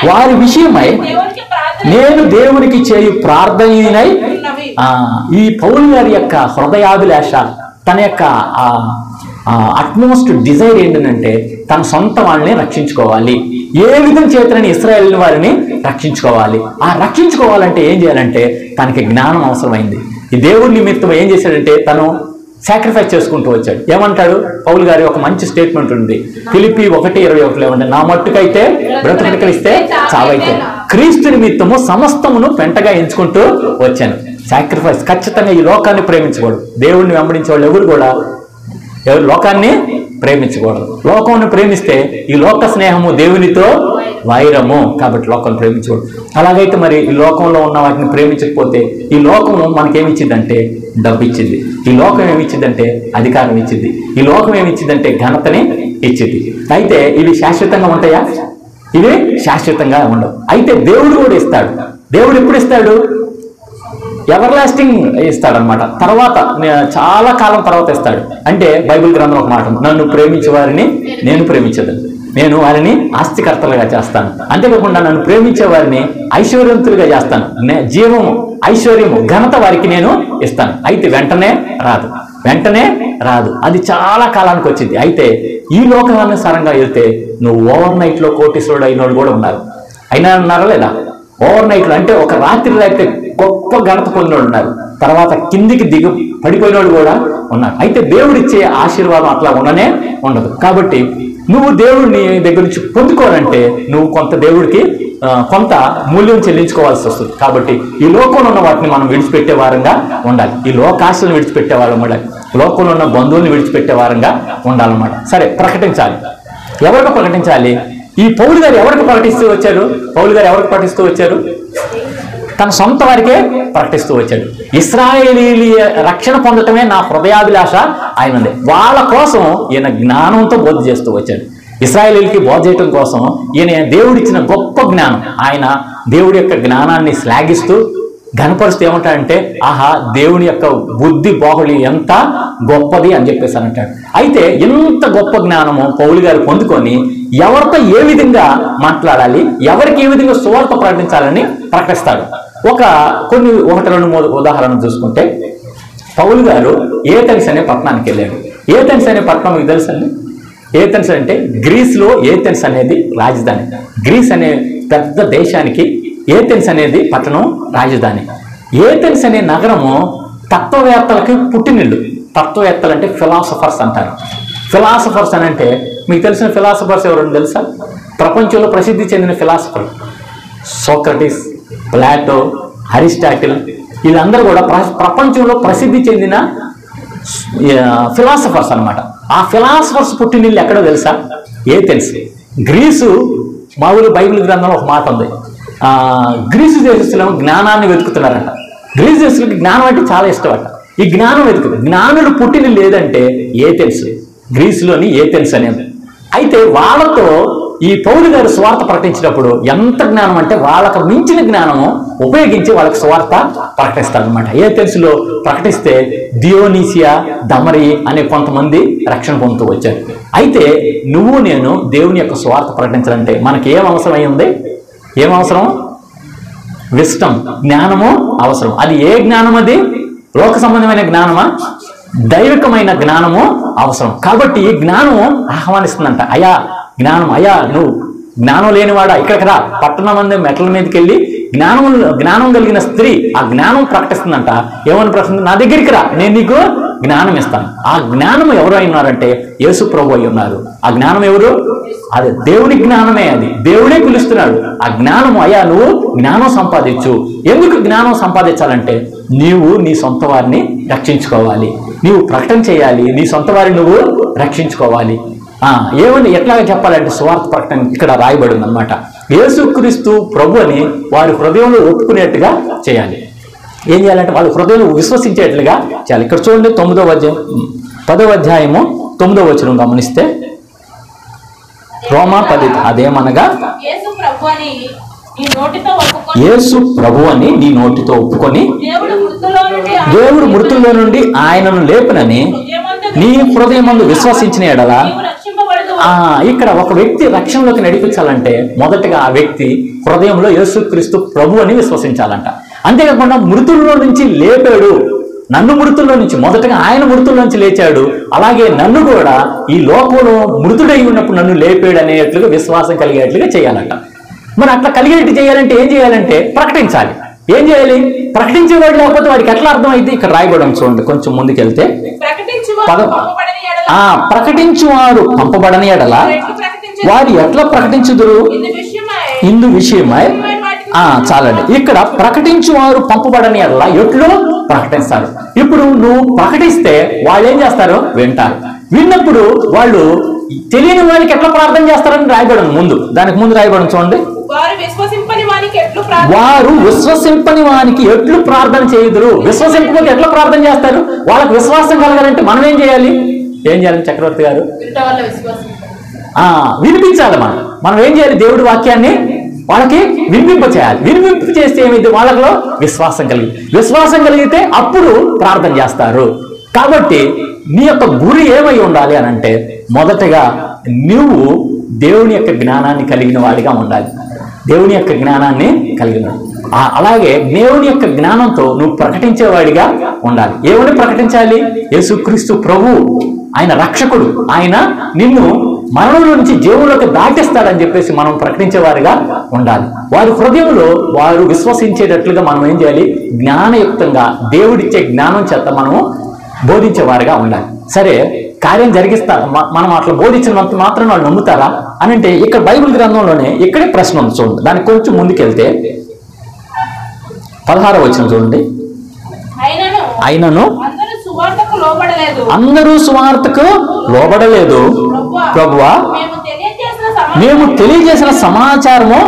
వారి విషయమై నేను దేవునికి చేయు ప్రార్థనై. ఈ పౌలు గారి యొక్క హృదయాభిలాష, తన యొక్క అట్మోస్ట్ డిజైర్ ఏంటంటే తన సొంత వాళ్ళని రక్షించుకోవాలి. ఏ విధం చేతనని ఇశ్రాయేలు వారిని రక్షించుకోవాలి. ఆ రక్షించుకోవాలంటే ఏం చేయాలంటే తనకి జ్ఞానం అవసరమైంది. ఈ దేవుడి నిమిత్తం ఏం చేశాడంటే తను సాక్రిఫైస్ చేసుకుంటూ వచ్చాడు. ఏమంటాడు పౌలు గారి ఒక మంచి స్టేట్మెంట్ ఉంది, ఫిలిప్పీ 1:21 ఏమంటే, నా మట్టుకైతే బ్రతుకలిస్తే చావైతే క్రీస్తు నిమిత్తము సమస్తమును పెంటగా ఎంచుకుంటూ వచ్చాను. సాక్రిఫైస్. ఖచ్చితంగా ఈ లోకాన్ని ప్రేమించకూడదు. దేవుడిని వెంబడించే వాళ్ళు ఎవరు లోకాన్ని ప్రేమించకూడదు. లోకాన్ని ప్రేమిస్తే ఈ లోక స్నేహము దేవునితో వైరము, కాబట్టి లోకాన్ని ప్రేమించకూడదు. అలాగైతే మరి ఈ లోకంలో ఉన్న వాటిని ప్రేమించకపోతే ఈ లోకము మనకేమిచ్చిందంటే డబ్బు ఇచ్చింది, ఈ లోకం ఏమిచ్చిందంటే అధికారం ఇచ్చింది, ఈ లోకం ఏమిచ్చిందంటే ఘనతని ఇచ్చింది. అయితే ఇవి శాశ్వతంగా ఉంటాయా? ఇవి శాశ్వతంగా ఉండవు. అయితే దేవుడు కూడా ఇస్తాడు. దేవుడు ఎప్పుడు ఇస్తాడు? ఎవర్ లాస్టింగ్ ఇస్తాడనమాట. తర్వాత చాలా కాలం తర్వాత ఇస్తాడు. అంటే బైబిల్ గ్రంథం ఒక మాట, నన్ను ప్రేమించే వారిని నేను ప్రేమించదని, నేను వారిని ఆస్తికర్తలుగా చేస్తాను. అంతేకాకుండా నన్ను ప్రేమించే వారిని ఐశ్వర్యవంతులుగా చేస్తాను. జీవము, ఐశ్వర్యము, ఘనత వారికి నేను ఇస్తాను. అయితే వెంటనే రాదు, అది చాలా కాలానికి వచ్చింది. అయితే ఈ లోకానుసారంగా వెళ్తే నువ్వు ఓవర్ నైట్ లో కోటీశ్వరుడు అయిన వాళ్ళు కూడా ఉన్నారు. ఉన్నారా లేదా? ఓవర్ నైట్ లో అంటే ఒక రాత్రిలో అయితే గొప్ప ఘనత పొందినోడు ఉన్నారు, తర్వాత కిందికి పడిపోయినోడు కూడా ఉన్నారు. అయితే దేవుడిచ్చే ఆశీర్వాదం అట్లా ఉండదు. కాబట్టి నువ్వు దేవుడిని దగ్గర నుంచి పొందుకోవాలంటే నువ్వు కొంత దేవుడికి కొంత మూల్యం చెల్లించుకోవాల్సి వస్తుంది. కాబట్టి ఈ లోకంలో ఉన్న వాటిని మనం విడిచిపెట్టే వారంగా ఉండాలి. ఈ లోకాశలను విడిచిపెట్టే వాళ్ళం ఉండాలి. లోకంలో ఉన్న బంధువుల్ని విడిచిపెట్టే వారంగా ఉండాలన్నమాట. సరే, ప్రకటించాలి. ఎవరికి ప్రకటించాలి? ఈ పౌలు గారు ఎవరికి ప్రకటిస్తూ వచ్చారు? పౌలు గారు ఎవరికి ప్రకటిస్తూ వచ్చారు? తన సొంత వారికే ప్రకటిస్తూ వచ్చాడు. ఇశ్రాయేలీల రక్షణ పొందటమే నా హృదయాభిలాష ఆయనది. వాళ్ళ కోసం ఈయన జ్ఞానంతో బోధ చేస్తూ వచ్చాడు. ఇశ్రాయేలీలకి బోధ చేయటం కోసం ఈయన దేవుడిచ్చిన గొప్ప జ్ఞానం, ఆయన దేవుడి యొక్క జ్ఞానాన్ని శ్లాఘిస్తూ ఘనపరుస్తూ ఏమంటాడంటే, ఆహా దేవుని యొక్క బుద్ధి బాహుళి ఎంత గొప్పది అని చెప్పేసి అంటాడు. అయితే ఇంత గొప్ప జ్ఞానము పౌలు గారు పొందుకొని ఎవరితో ఏ విధంగా మాట్లాడాలి, ఎవరికి ఏ విధంగా సువార్త ప్రకటించాలని ప్రకటిస్తాడు. కొన్ని 1-2 ఉదాహరణలు చూసుకుంటే, పౌలు గారు ఏథెన్స్ అనే పట్టణానికి వెళ్ళాడు. ఏథెన్స్ అనే పట్టణం మీకు తెలుసండి? ఏథెన్స్ అంటే గ్రీస్లో ఏథెన్స్ అనేది రాజధాని. గ్రీస్ అనే పెద్ద దేశానికి ఏథెన్స్ అనేది పట్టణం రాజధాని. ఏథెన్స్ అనే నగరము తత్వవేత్తలకి పుట్టినిల్లు. తత్వవేత్తలు అంటే ఫిలాసఫర్స్ అంటారు. ఫిలాసఫర్స్ అని అంటే మీకు తెలిసిన ఫిలాసఫర్స్ ఎవరని తెలుసా? ప్రపంచంలో ప్రసిద్ధి చెందిన ఫిలాసఫర్ సోక్రటీస్, ప్లాటో, అరిస్టాటిల్, వీళ్ళందరూ కూడా ప్రపంచంలో ప్రసిద్ధి చెందిన ఫిలాసఫర్స్ అనమాట. ఆ ఫిలాసఫర్స్ పుట్టినిల్లు ఎక్కడో తెలుసా? ఏథెన్స్. గ్రీసు మామూలు బైబిల్ గ్రంథంలో ఒక మాట ఉంది, గ్రీసు దేశస్తులు జ్ఞానాన్ని వెతుకుతున్నారంట. గ్రీసు దేశస్తులకి జ్ఞానం అంటే చాలా ఇష్టం అంట. ఈ జ్ఞానం వెతుకుతుంది. జ్ఞానుడు పుట్టినిల్లు లేదంటే ఏథెన్స్, గ్రీసులోని ఏథెన్స్ అనేది. అయితే వాళ్ళతో ఈ పౌలు గారు సువార్త ప్రకటించినప్పుడు ఎంత జ్ఞానం అంటే వాళ్ళకు మించిన జ్ఞానము ఉపయోగించి వాళ్ళకి సువార్త ప్రకటిస్తారు అనమాట. ఏథెన్స్లో ప్రకటిస్తే దియోనీసియా, దమరి అనే కొంతమంది రక్షణ పొందుతూ వచ్చారు. అయితే నువ్వు నేను దేవుని యొక్క సువార్త ప్రకటించాలంటే మనకి ఏం అవసరం అయింది? ఏం అవసరం? విస్టమ్, జ్ఞానము అవసరం. అది ఏ జ్ఞానం? అది లోక సంబంధమైన జ్ఞానమా? దైవికమైన జ్ఞానము అవసరం. కాబట్టి ఈ జ్ఞానము ఆహ్వానిస్తుందంట. అయ్యా జ్ఞానం, అయ్యా నువ్వు జ్ఞానం లేనివాడా ఇక్కడికి రా. పట్టణం మంది మెట్ల మీదకి వెళ్ళి జ్ఞానం కలిగిన స్త్రీ ఆ జ్ఞానం ప్రకటిస్తుందంట. ఏమని ప్రకటిస్తుంది? నా దగ్గరికి రా, నేను నీకు జ్ఞానం ఇస్తాను. ఆ జ్ఞానం ఎవరు అయి ఉన్నారంటే యేసు ప్రభు అయి ఉన్నారు. ఆ జ్ఞానం ఎవరు? అదే దేవుని జ్ఞానమే. అది దేవుడే పిలుస్తున్నాడు. ఆ జ్ఞానము, అయ్యా నువ్వు జ్ఞానం సంపాదించు. ఎందుకు జ్ఞానం సంపాదించాలంటే నీవు నీ సొంత వారిని రక్షించుకోవాలి, నీవు ప్రకటన చేయాలి, నీ సొంత వారిని నువ్వు రక్షించుకోవాలి. ఏమని ఎట్లాగా చెప్పాలంటే సువార్త ప్రకటన ఇక్కడ రాయబడింది అనమాట. యేసుక్రీస్తు ప్రభు అని వారి హృదయంలో ఒప్పుకునేట్టుగా చేయాలి. ఏం చేయాలంటే వాళ్ళ హృదయంలో విశ్వసించేట్లుగా చేయాలి. ఇక్కడ చూడండి 10వ అధ్యాయము 9వ వచనం గమనిస్తే, రోమా 10 అదేమనగా యేసు ప్రభు అని నీ నోటితో ఒప్పుకొని దేవుడు మృతుల్లో నుండి ఆయనను లేపునని నీ హృదయమందు విశ్వసించిన ఎడల. ఇక్కడ ఒక వ్యక్తి రక్షణలోకి నడిపించాలంటే మొదటగా ఆ వ్యక్తి హృదయంలో యేసుక్రీస్తు ప్రభు అని విశ్వసించాలంట. అంతేకాకుండా మృతుల్లో నుంచి లేపాడు, నన్ను మృతుల్లో నుంచి, మొదటగా ఆయన మృతుల్లో నుంచి లేచాడు, అలాగే నన్ను కూడా ఈ లోకంలో మృతుడై ఉన్నప్పుడు నన్ను లేపాడు అనేట్లుగా విశ్వాసం కలిగేట్లుగా చేయాలంట. మరి అట్లా కలిగేట్టు చేయాలంటే ఏం చేయాలంటే ప్రకటించాలి. ఏం చేయాలి? ప్రకటించేవాడు లేకపోతే వాడికి ఎట్లా అర్థమైంది? ఇక్కడ రాయబడం చూడండి, కొంచెం ముందుకెళ్తే, ప్రకటించువారు పంపబడని ఎడల వారు ఎట్లా ప్రకటించుదురు? ఇందు విషయమై చాలండి. ఇక్కడ ప్రకటించువారు పంపబడని ఎడల ఎట్లు ప్రకటిస్తారు. ఇప్పుడు నువ్వు ప్రకటిస్తే వాళ్ళు ఏం చేస్తారు? వింటారు. విన్నప్పుడు వాళ్ళు తెలియని వారికి ఎట్లా ప్రార్థన చేస్తారని రాయబడం ముందు, దానికి ముందు రాయబడం చూడండి, వారు విశ్వసింపని వానికి ఎట్లు ప్రార్థన చేయుదురు. విశ్వసింపకపోతే ఎట్లా ప్రార్థన చేస్తారు? వాళ్ళకి విశ్వాసం కలగాలంటే మనం ఏం చేయాలి? చక్రవర్తి గారు వినిపించాలి. మనం ఏం చేయాలి? దేవుడి వాక్యాన్ని వాళ్ళకి వినిపింప చేయాలి. వినిపింప చేస్తే ఏమైంది? వాళ్ళలో విశ్వాసం కలిగితే అప్పుడు ప్రార్థన చేస్తారు. కాబట్టి నీ యొక్క గురి ఏమై ఉండాలి అని అంటే, మొదటగా నువ్వు దేవుని యొక్క జ్ఞానాన్ని కలిగిన వాడిగా ఉండాలి. దేవుని యొక్క జ్ఞానాన్ని కలిగిన, అలాగే దేవుని యొక్క జ్ఞానంతో నువ్వు ప్రకటించేవాడిగా ఉండాలి. ఏమని ప్రకటించాలి? యేసుక్రీస్తు ప్రభు, ఆయన రక్షకుడు, ఆయన నిన్ను మరణంలో నుంచి జీవంలోకి దాటిస్తాడని చెప్పేసి మనం ప్రకటించేవారిగా ఉండాలి. వారి హృదయంలో వారు విశ్వసించేటట్లుగా మనం ఏం చేయాలి? జ్ఞానయుక్తంగా దేవుడిచ్చే జ్ఞానం చేత మనము బోధించేవారుగా ఉండాలి. సరే, కార్యం జరిగిస్తారు, మనం అట్లా బోధించినంత మాత్రం వాళ్ళు నమ్ముతారా అని అంటే, ఇక్కడ బైబిల్ గ్రంథంలోనే ఇక్కడే ప్రశ్న ఉంది చూడండి. దానికి కొంచెం ముందుకెళ్తే 16వ వచనం చూడండి, అయినను అందరూ సువార్తకు లోబడలేదు ప్రభువా, మేము తెలియజేసిన సమాచారము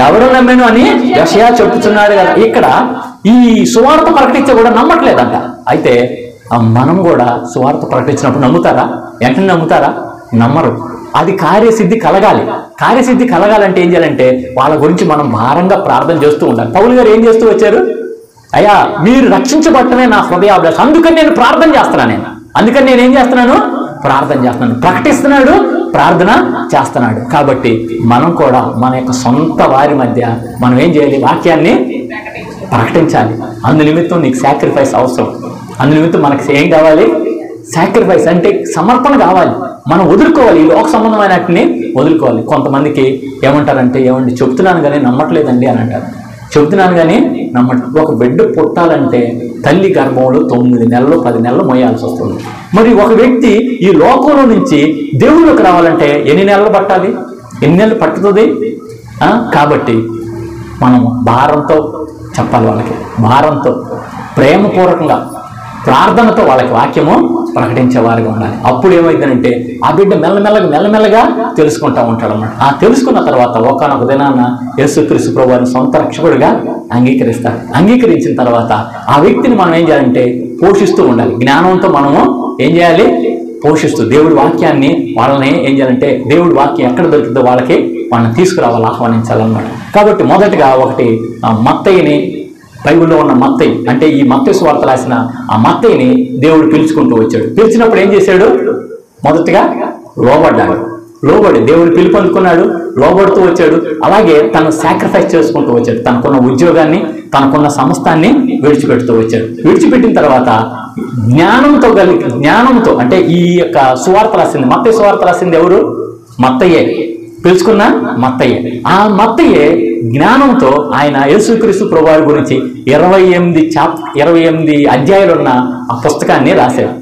ఎవరు నమ్మెను అని యెషయా చెప్తున్నాడు కదా. ఇక్కడ ఈ సువార్త ప్రకటించే కూడా నమ్మట్లేదంట. అయితే మనం కూడా సువార్త ప్రకటించినప్పుడు నమ్ముతారా? వెంటనే నమ్ముతారా? నమ్మరు. అది కార్యసిద్ధి కలగాలి. కార్యసిద్ధి కలగాలంటే ఏం చేయాలంటే వాళ్ళ గురించి మనం భారంగా ప్రార్థన చేస్తూ ఉండాలి. పౌలు గారు ఏం చేస్తూ వచ్చారు? అయ్యా, మీరు రక్షించబట్టమే నా హృదయాభిలాష, అందుకని నేను ప్రార్థన చేస్తున్నాను. అందుకని నేను ఏం చేస్తున్నాను? ప్రార్థన చేస్తున్నాను. ప్రకటిస్తున్నాడు, ప్రార్థన చేస్తున్నాడు. కాబట్టి మనం కూడా మన యొక్క సొంత వారి మధ్య మనం ఏం చేయాలి? వాక్యాన్ని ప్రకటించాలి. అందు నిమిత్తం నీకు సాక్రిఫైస్ అవసరం. అందు నిమిత్తం మనకి ఏం కావాలి? సాక్రిఫైస్ అంటే సమర్పణ కావాలి. మనం వదులుకోవాలి, ఈ లోక సంబంధమైన వాటిని వదులుకోవాలి. కొంతమందికి ఏమంటారంటే, ఏమండి చెప్తున్నాను కానీ నమ్మట్లేదండి అని అంటారు. చెబుతున్నాను కానీ నమ్మట్లేదు. ఒక బిడ్డ పుట్టాలంటే తల్లి గర్భంలో 9 నెలలు 10 నెలలు మోయాల్సి వస్తుంది. మరి ఒక వ్యక్తి ఈ లోకంలో నుంచి దేవుళ్ళకి రావాలంటే ఎన్ని నెలలు పట్టాలి? ఎన్ని నెలలు పట్టుతుంది? కాబట్టి మనం భారంతో చెప్పాలి. వాళ్ళకి భారంతో, ప్రేమపూర్వకంగా, ప్రార్థనతో వాళ్ళకి వాక్యము ప్రకటించేవారుగా ఉండాలి. అప్పుడు ఏమైందంటే ఆ బిడ్డ మెల్లమెల్లగా తెలుసుకుంటా ఉంటాడు అన్నమాట. ఆ తెలుసుకున్న తర్వాత ఒకానొక దినాన యేసుక్రీస్తు ప్రభువుని సొంత రక్షకుడిగా అంగీకరిస్తాడు. అంగీకరించిన తర్వాత ఆ వ్యక్తిని మనం ఏం చేయాలంటే పోషిస్తూ ఉండాలి. జ్ఞానంతో మనము ఏం చేయాలి? పోషిస్తూ దేవుడి వాక్యాన్ని వాళ్ళని ఏం చేయాలంటే దేవుడి వాక్యం ఎక్కడ దొరుకుతుందో వాళ్ళకి వాళ్ళని తీసుకురావాలి, ఆహ్వానించాలన్నమాట. కాబట్టి మొదటిగా ఒకటి మత్తయిని, బైబిల్లో ఉన్న మత్తయి అంటే ఈ మత్తయి సువార్త రాసిన ఆ మత్తయిని దేవుడు పిలుచుకుంటూ వచ్చాడు. పిలిచినప్పుడు ఏం చేశాడు? మొదటిగా లోబడి దేవుడు పిలుపు అందుకున్నాడు, లోబడుతూ వచ్చాడు. అలాగే తను సాక్రిఫైస్ చేసుకుంటూ వచ్చాడు. తనకున్న ఉద్యోగాన్ని, తనకున్న సంస్థాన్ని విడిచిపెడుతూ వచ్చాడు. విడిచిపెట్టిన తర్వాత జ్ఞానంతో అంటే ఈ యొక్క సువార్త రాసింది, మత్తయి సువార్త రాసింది ఎవరు? మత్తయ్యే. పిలుచుకున్న మత్తయ్యే. ఆ మత్తయ్యే జ్ఞానంతో ఆయన యేసుక్రీస్తు ప్రభువారి గురించి 28 అధ్యాయాలు ఉన్న ఆ పుస్తకాన్ని రాశాడు.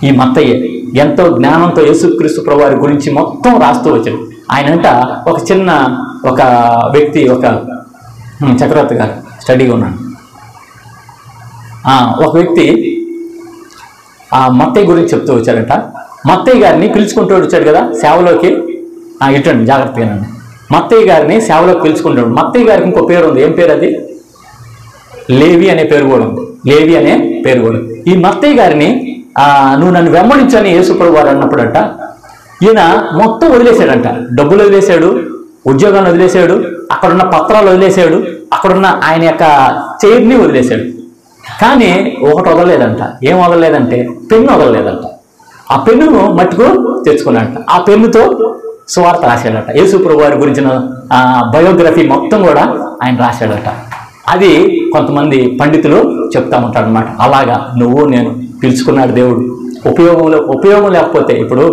ఈ మత్తయ్యే ఎంతో జ్ఞానంతో యేసుక్రీస్తు ప్రభువారి గురించి మొత్తం రాస్తూ వచ్చాడు. ఆయనంట ఒక వ్యక్తి, ఒక చక్రవర్తి గారు స్టడీగా ఉన్నాడు. ఒక వ్యక్తి ఆ మత్తయ్య గురించి చెప్తూ వచ్చాడంట. మత్తయ్య గారిని పిలుచుకుంటూ వచ్చాడు కదా సేవలోకి. ఇటండి జాగ్రత్తగానండి. మత్తయ్య గారిని సేవలోకి పిలుచుకుంటాడు. మత్తయ్య గారికి ఇంకో పేరు ఉంది. ఏం పేరు అది? లేవి అనే పేరు కూడా ఉంది. లేవి అనే పేరు కూడా. ఈ మత్తయ్య గారిని నువ్వు నన్ను వెంబడించని యేసు ప్రభువారు అన్నప్పుడంట ఈయన మొత్తం వదిలేశాడంట. డబ్బులు వదిలేశాడు, ఉద్యోగాన్ని వదిలేశాడు, అక్కడున్న పత్రాలు వదిలేశాడు, అక్కడున్న ఆయన యొక్క చైర్ని వదిలేశాడు. కానీ ఒకటి వదలలేదంట. ఏం వదలలేదంటే పెన్ను వదలలేదంట. ఆ పెన్నును మట్టుకు తెచ్చుకున్నాడంట. ఆ పెన్నుతో సువార్త రాశాడట. యేసు ప్రభువారి గురించిన బయోగ్రఫీ మొత్తం కూడా ఆయన రాశాడట. అది కొంతమంది పండితులు చెప్తా ఉంటారు అన్నమాట. అలాగా నువ్వు నేను పిలుచుకున్నాడు దేవుడు. ఉపయోగం లేకపోతే ఇప్పుడు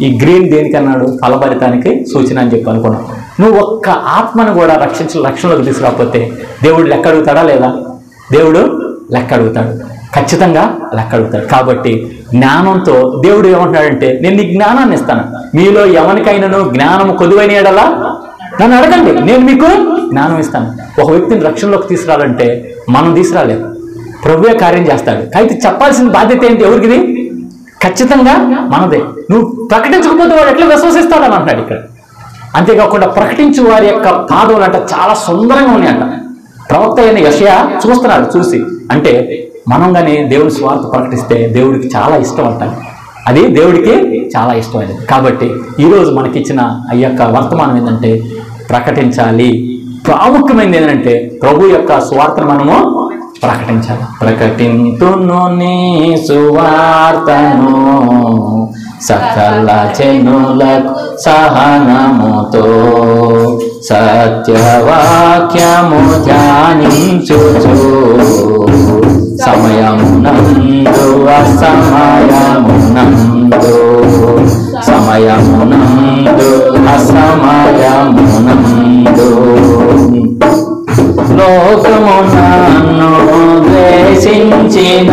ఈ గ్రీన్ దేనికన్నాడు? ఫలభరితానికి సూచన అని చెప్పి అనుకున్నావు. నువ్వు ఒక్క ఆత్మను కూడా రక్షణలోకి తీసుకురాకపోతే దేవుడు లెక్క అడుగుతాడా లేదా? దేవుడు లెక్క అడుగుతాడు, ఖచ్చితంగా లెక్క అడుగుతాడు. కాబట్టి జ్ఞానంతో దేవుడు ఏమంటున్నాడంటే నేను నీ జ్ఞానాన్ని ఇస్తాను. మీలో ఎవరికైనాను జ్ఞానము కొదువైన ఎడలా నన్ను అడగండి, నేను మీకు జ్ఞానం ఇస్తాను. ఒక వ్యక్తిని రక్షణలోకి తీసుకురావాలంటే మనం తీసుకురాలేదు, ప్రభువే కార్యం చేస్తాడు. అయితే చెప్పాల్సిన బాధ్యత ఏంటి? ఎవరికిది? ఖచ్చితంగా మనదే. నువ్వు ప్రకటించకపోతే వాడు ఎట్లా విశ్వసిస్తాడని అంటున్నాడు ఇక్కడ. అంతేకాకుండా ప్రకటించు వారి యొక్క పాదములు అంట చాలా సుందరంగా ఉన్నాయంట. ప్రవక్త అయిన యెషయా చూస్తున్నాడు. చూసి అంటే మనం కానీ దేవుని స్వార్థ ప్రకటిస్తే దేవుడికి చాలా ఇష్టం అంటాడు. అది దేవుడికి చాలా ఇష్టమైనది. కాబట్టి ఈరోజు మనకిచ్చిన ఆ యొక్క వర్తమానం ఏంటంటే ప్రకటించాలి. ప్రాముఖ్యమైనది ఏంటంటే ప్రభు యొక్క సువార్తను మనము ప్రకటించాలి. ప్రకటింతును నీ సువార్తను సకల జనులకు సహనముతో సత్యవాక్యము ధ్యానించుచు సమయమునందు అసమయమునందు లోకము నన్ను ద్వేషించిన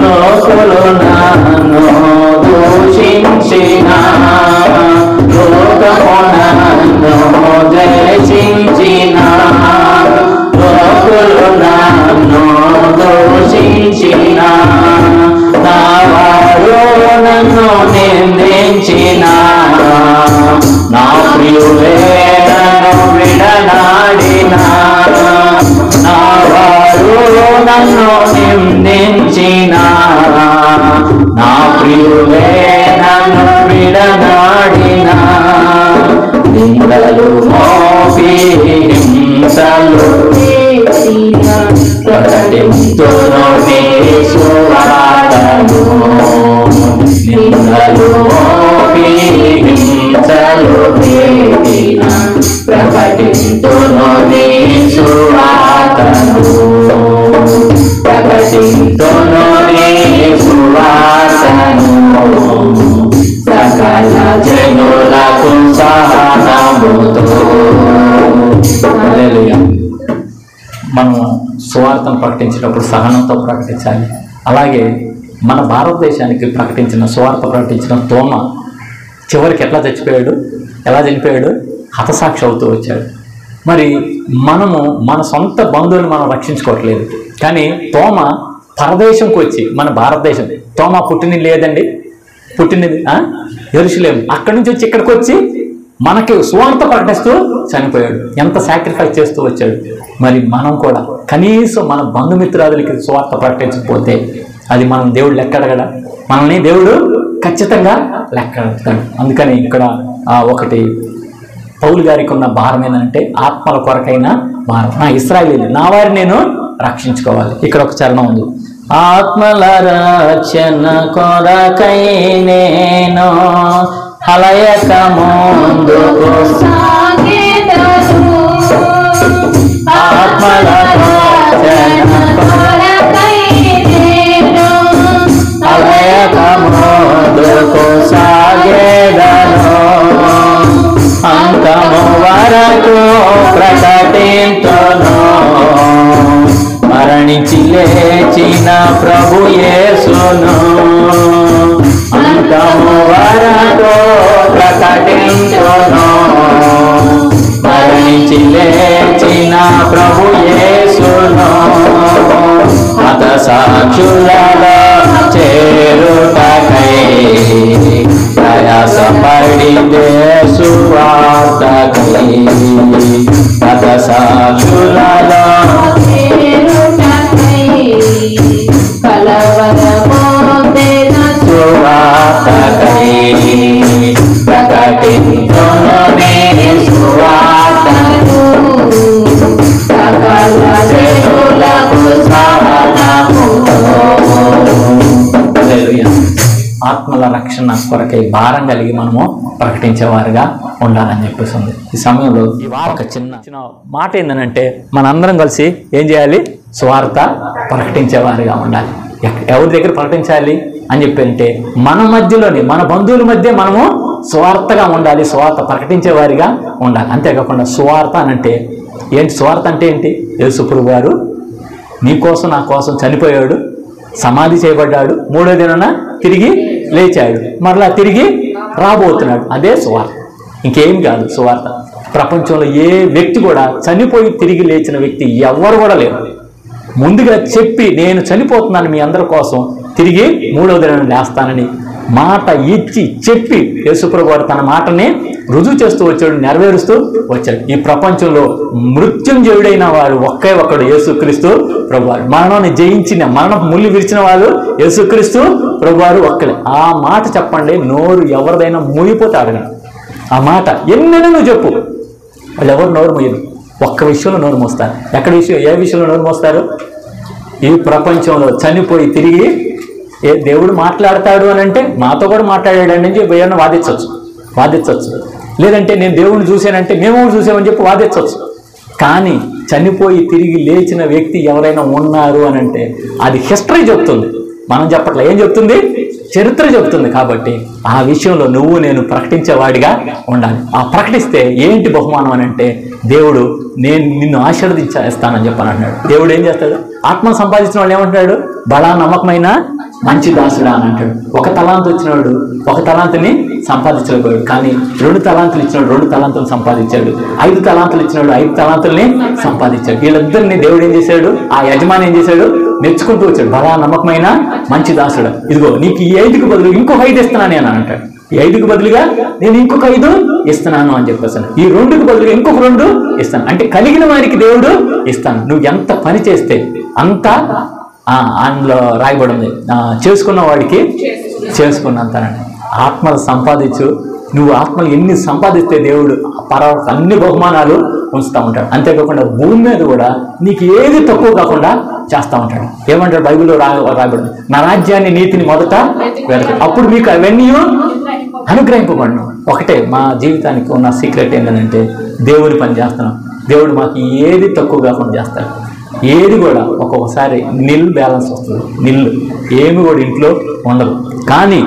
లోకులు నన్ను దూషించిన లోకము నన్ను ద్వేషించిన లోకులు నన్ను దూషించిన నా వారు నన్ను నిందించిన నా శత్రులే నన్ను విడనాడినా, నిందలు మోపి హింసలు పెట్టినా, ప్రకటింతును నీ సువార్తను. నిందలు మోపి హింసలు పెట్టినా, ప్రకటింతును నీ సువార్తను. ప్రకటింతును నీ సువార్తను, సకల జనులకు సహనముతో. హల్లెలూయా. మనం సువార్తను ప్రకటించేటప్పుడు సహనంతో ప్రకటించాలి. అలాగే మన భారతదేశానికి ప్రకటించిన సువార్త ప్రకటించిన తోమ చివరికి ఎట్లా చచ్చిపోయాడు, ఎలా చనిపోయాడు? హతసాక్షి అవుతూ వచ్చాడు. మరి మనము మన సొంత బంధువులు మనం రక్షించుకోవట్లేదు, కానీ తోమ పరదేశంకి వచ్చి, మన భారతదేశం, తోమ పుట్టినది లేదండి, పుట్టినది యెరూషలేము, అక్కడి నుంచి వచ్చి ఇక్కడికి వచ్చి మనకి సువార్త ప్రకటిస్తూ చనిపోయాడు. ఎంత సాక్రిఫైస్ చేస్తూ వచ్చాడు. మరి మనం కూడా కనీసం మన బంధుమిత్రాదులకి సువార్త ప్రకటించకపోతే అది మనం దేవుడు లెక్క అడగడా? మనల్ని దేవుడు ఖచ్చితంగా లెక్క అడుగుతాడు. అందుకని ఇక్కడ ఒకటి పౌలు గారికి ఉన్న భారం ఏంటంటే ఆత్మల కొరకైన భారం. నా ఇశ్రాయేలీయులు, నా వారిని నేను రక్షించుకోవాలి. ఇక్కడ ఒక చరణం ఉంది, ఆత్మల రక్షణ కొరకై నేను హలయక ముందుకు సాగెదను. ఆత్మల రక్షణ కొరకై నేను హలయక ముందుకు సాగెదను. అంతము వరకు ప్రకటింతును మరణించి లేచిన ప్రభు యేసును. అంతము వరకు ప్రకటింతును మరణించి లేచిన ప్రభు యేసును. మత సాక్షులలో చేరుటకై ప్రయాసపడితే సువార్తకై. మత సాక్షులలో సువార్తకై ప్రకటింతును నీ సువార్తను. సకల జనులకు సహనముతో. హల్లెలూయా. ఆత్మల రక్షణ కొరకై భారం కలిగి మనము ప్రకటించేవారుగా ఉండాలని చెప్పేసి ఉంది. ఈ సమయంలో ఒక చిన్న మాట ఏంటంటే మనందరం కలిసి ఏం చేయాలి? సువార్త ప్రకటించేవారుగా ఉండాలి. ఎవరి దగ్గర ప్రకటించాలి అని చెప్పంటే మన మధ్యలోని, మన బంధువుల మధ్య మనము సువార్తగా ఉండాలి, సువార్త ప్రకటించేవారిగా ఉండాలి. అంతేకాకుండా సువార్త అంటే ఏంటి? సువార్త అంటే ఏంటి? యేసు ప్రభువు వారు నీ కోసం నా కోసం చనిపోయాడు, సమాధి చేయబడ్డాడు, మూడో దినాన తిరిగి లేచాడు, మరలా తిరిగి రాబోతున్నాడు. అదే సువార్త, ఇంకేం కాదు సువార్త. ప్రపంచంలో ఏ వ్యక్తి కూడా చనిపోయి తిరిగి లేచిన వ్యక్తి ఎవరు కూడా లేరు. ముందుగా చెప్పి నేను చనిపోతున్నాను మీ అందరి కోసం, తిరిగి మూడవ దినాన లేస్తానని మాట ఇచ్చి చెప్పి యేసుప్రభు వారు తన మాటని రుజువు చేస్తూ వచ్చాడు, నెరవేరుస్తూ వచ్చాడు. ఈ ప్రపంచంలో మృత్యుంజయుడైన వాడు ఒకే ఒక్కడు, యేసుక్రీస్తు ప్రభువారు. మరణాన్ని జయించిన, మరణం ముళ్ళు విరిచిన వాడు యేసుక్రీస్తు ప్రభువారు ఒక్కడే. ఆ మాట చెప్పండి, నోరు ఎవరిదైనా మూయిపోతే అడగండి. ఆ మాట ఎన్నైనా నువ్వు చెప్పు, వాళ్ళు ఎవరు నోరు మూయరు. ఒక్క విషయంలో నోరు మోస్తారు. ఎక్కడ విషయం? ఏ విషయంలో నోరు మోస్తారు? ఈ ప్రపంచంలో చనిపోయి తిరిగి దేవుడు మాట్లాడతాడు అని అంటే మాతో కూడా మాట్లాడాడని చెప్పి ఏమన్నా వాదించవచ్చు. లేదంటే నేను దేవుడిని చూశానంటే మేము చూసామని చెప్పి వాదించవచ్చు. కానీ చనిపోయి తిరిగి లేచిన వ్యక్తి ఎవరైనా ఉన్నారు అని అంటే అది హిస్టరీ చెప్తుంది, మనం చెప్పట్లే. ఏం చెప్తుంది? చరిత్ర చెప్తుంది. కాబట్టి ఆ విషయంలో నువ్వు నేను ప్రకటించేవాడిగా ఉండాలి. ఆ ప్రకటిస్తే ఏంటి బహుమానం అని అంటే దేవుడు నేను నిన్ను ఆశీర్వదించేస్తానని చెప్పని అంటున్నాడు. దేవుడు ఏం చేస్తాడు? ఆత్మ సంపాదించిన వాళ్ళు ఏమంటాడు? బలా నమ్మకమైన మంచి దాసుడా అని అంటాడు. ఒక తలాంతు వచ్చినవాడు ఒక తలాంతుని సంపాదించలేకపోయాడు, కానీ 2 తలాంతులు ఇచ్చినాడు 2 తలాంతులు సంపాదించాడు. 5 తలాంతులు ఇచ్చినాడు 5 తలాంతుల్ని సంపాదించాడు. వీళ్ళిద్దరిని దేవుడు ఏం చేశాడు? ఆ యజమాని ఏం చేశాడు? మెచ్చుకుంటూ వచ్చాడు. బలా నమ్మకమైన మంచి దాసుడు, ఇదిగో నీకు ఈ 5కి బదులు ఇంకొక 5 ఇస్తున్నాను అని అంటాడు. ఈ 5కి బదులుగా నేను ఇంకొక 5 ఇస్తున్నాను అని చెప్పేసాను. ఈ 2కి బదులుగా ఇంకొక 2 ఇస్తాను. అంటే కలిగిన వారికి దేవుడు ఇస్తాను. నువ్వు ఎంత పని చేస్తే అంత అందులో రాయబడి ఉంది, చేసుకున్న వాడికి చేసుకున్నంతనండి. ఆత్మలు సంపాదించు. నువ్వు ఆత్మలు ఎన్ని సంపాదిస్తే దేవుడు పరలోక అన్ని బహుమానాలు ఉంచుతూ ఉంటాడు. అంతేకాకుండా భూమి మీద కూడా నీకు ఏది తక్కువ కాకుండా చేస్తూ ఉంటాడు. ఏమంటాడు బైబిల్లో రాబడింది, నా రాజ్యాన్ని నీతిని మొదట వెతకండి, అప్పుడు మీకు అవన్నీ అనుగ్రహింపబడను. ఒకటే మా జీవితానికి ఉన్న సీక్రెట్ ఏంటంటే దేవుని పని చేస్తున్నాం. దేవుడు మాకు ఏది తక్కువ కాకుండా చేస్తాడు. ఏది కూడా ఒక్కొక్కసారి నిల్ బ్యాలెన్స్ వస్తుంది, నిల్లు ఏమి కూడా ఇంట్లో ఉండదు. కానీ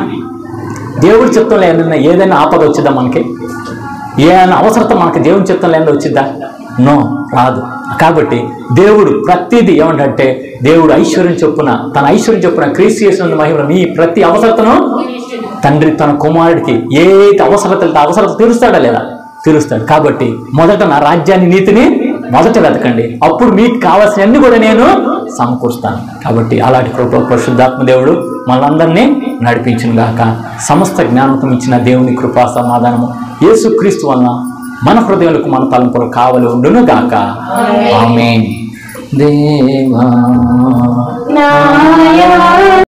దేవుడి చిత్తంలో ఏదైనా ఆపద వచ్చిద్దా మనకి? ఏదైనా అవసరత మనకి దేవుని చిత్తంలో ఏమైనా వచ్చిద్దా? నో, రాదు. కాబట్టి దేవుడు ప్రతిదీ ఏమంటే దేవుడు ఐశ్వర్యం చొప్పున తన ఐశ్వర్యం చొప్పున క్రీస్తు యేసు మహిమలో మీ ప్రతి అవసరతను తండ్రి తన కుమారుడికి ఏ అవసరత తీరుస్తాడా లేదా? తీరుస్తాడు. కాబట్టి మొదట నా రాజ్యాన్ని నీతిని మొదట వెతకండి, అప్పుడు మీకు కావాల్సినవన్నీ కూడా నేను సమకూరుస్తాను. కాబట్టి అలాంటి కృప పరిశుద్ధాత్మ దేవుడు మనందరినీ నడిపించును గాక. సమస్త జ్ఞానంతో ఇచ్చిన దేవుని కృపా సమాధానము యేసుక్రీస్తు వలన మన హృదయాలకు మన తలంపులు కావలి ఉండును గాక. ఆమేన్. దేవా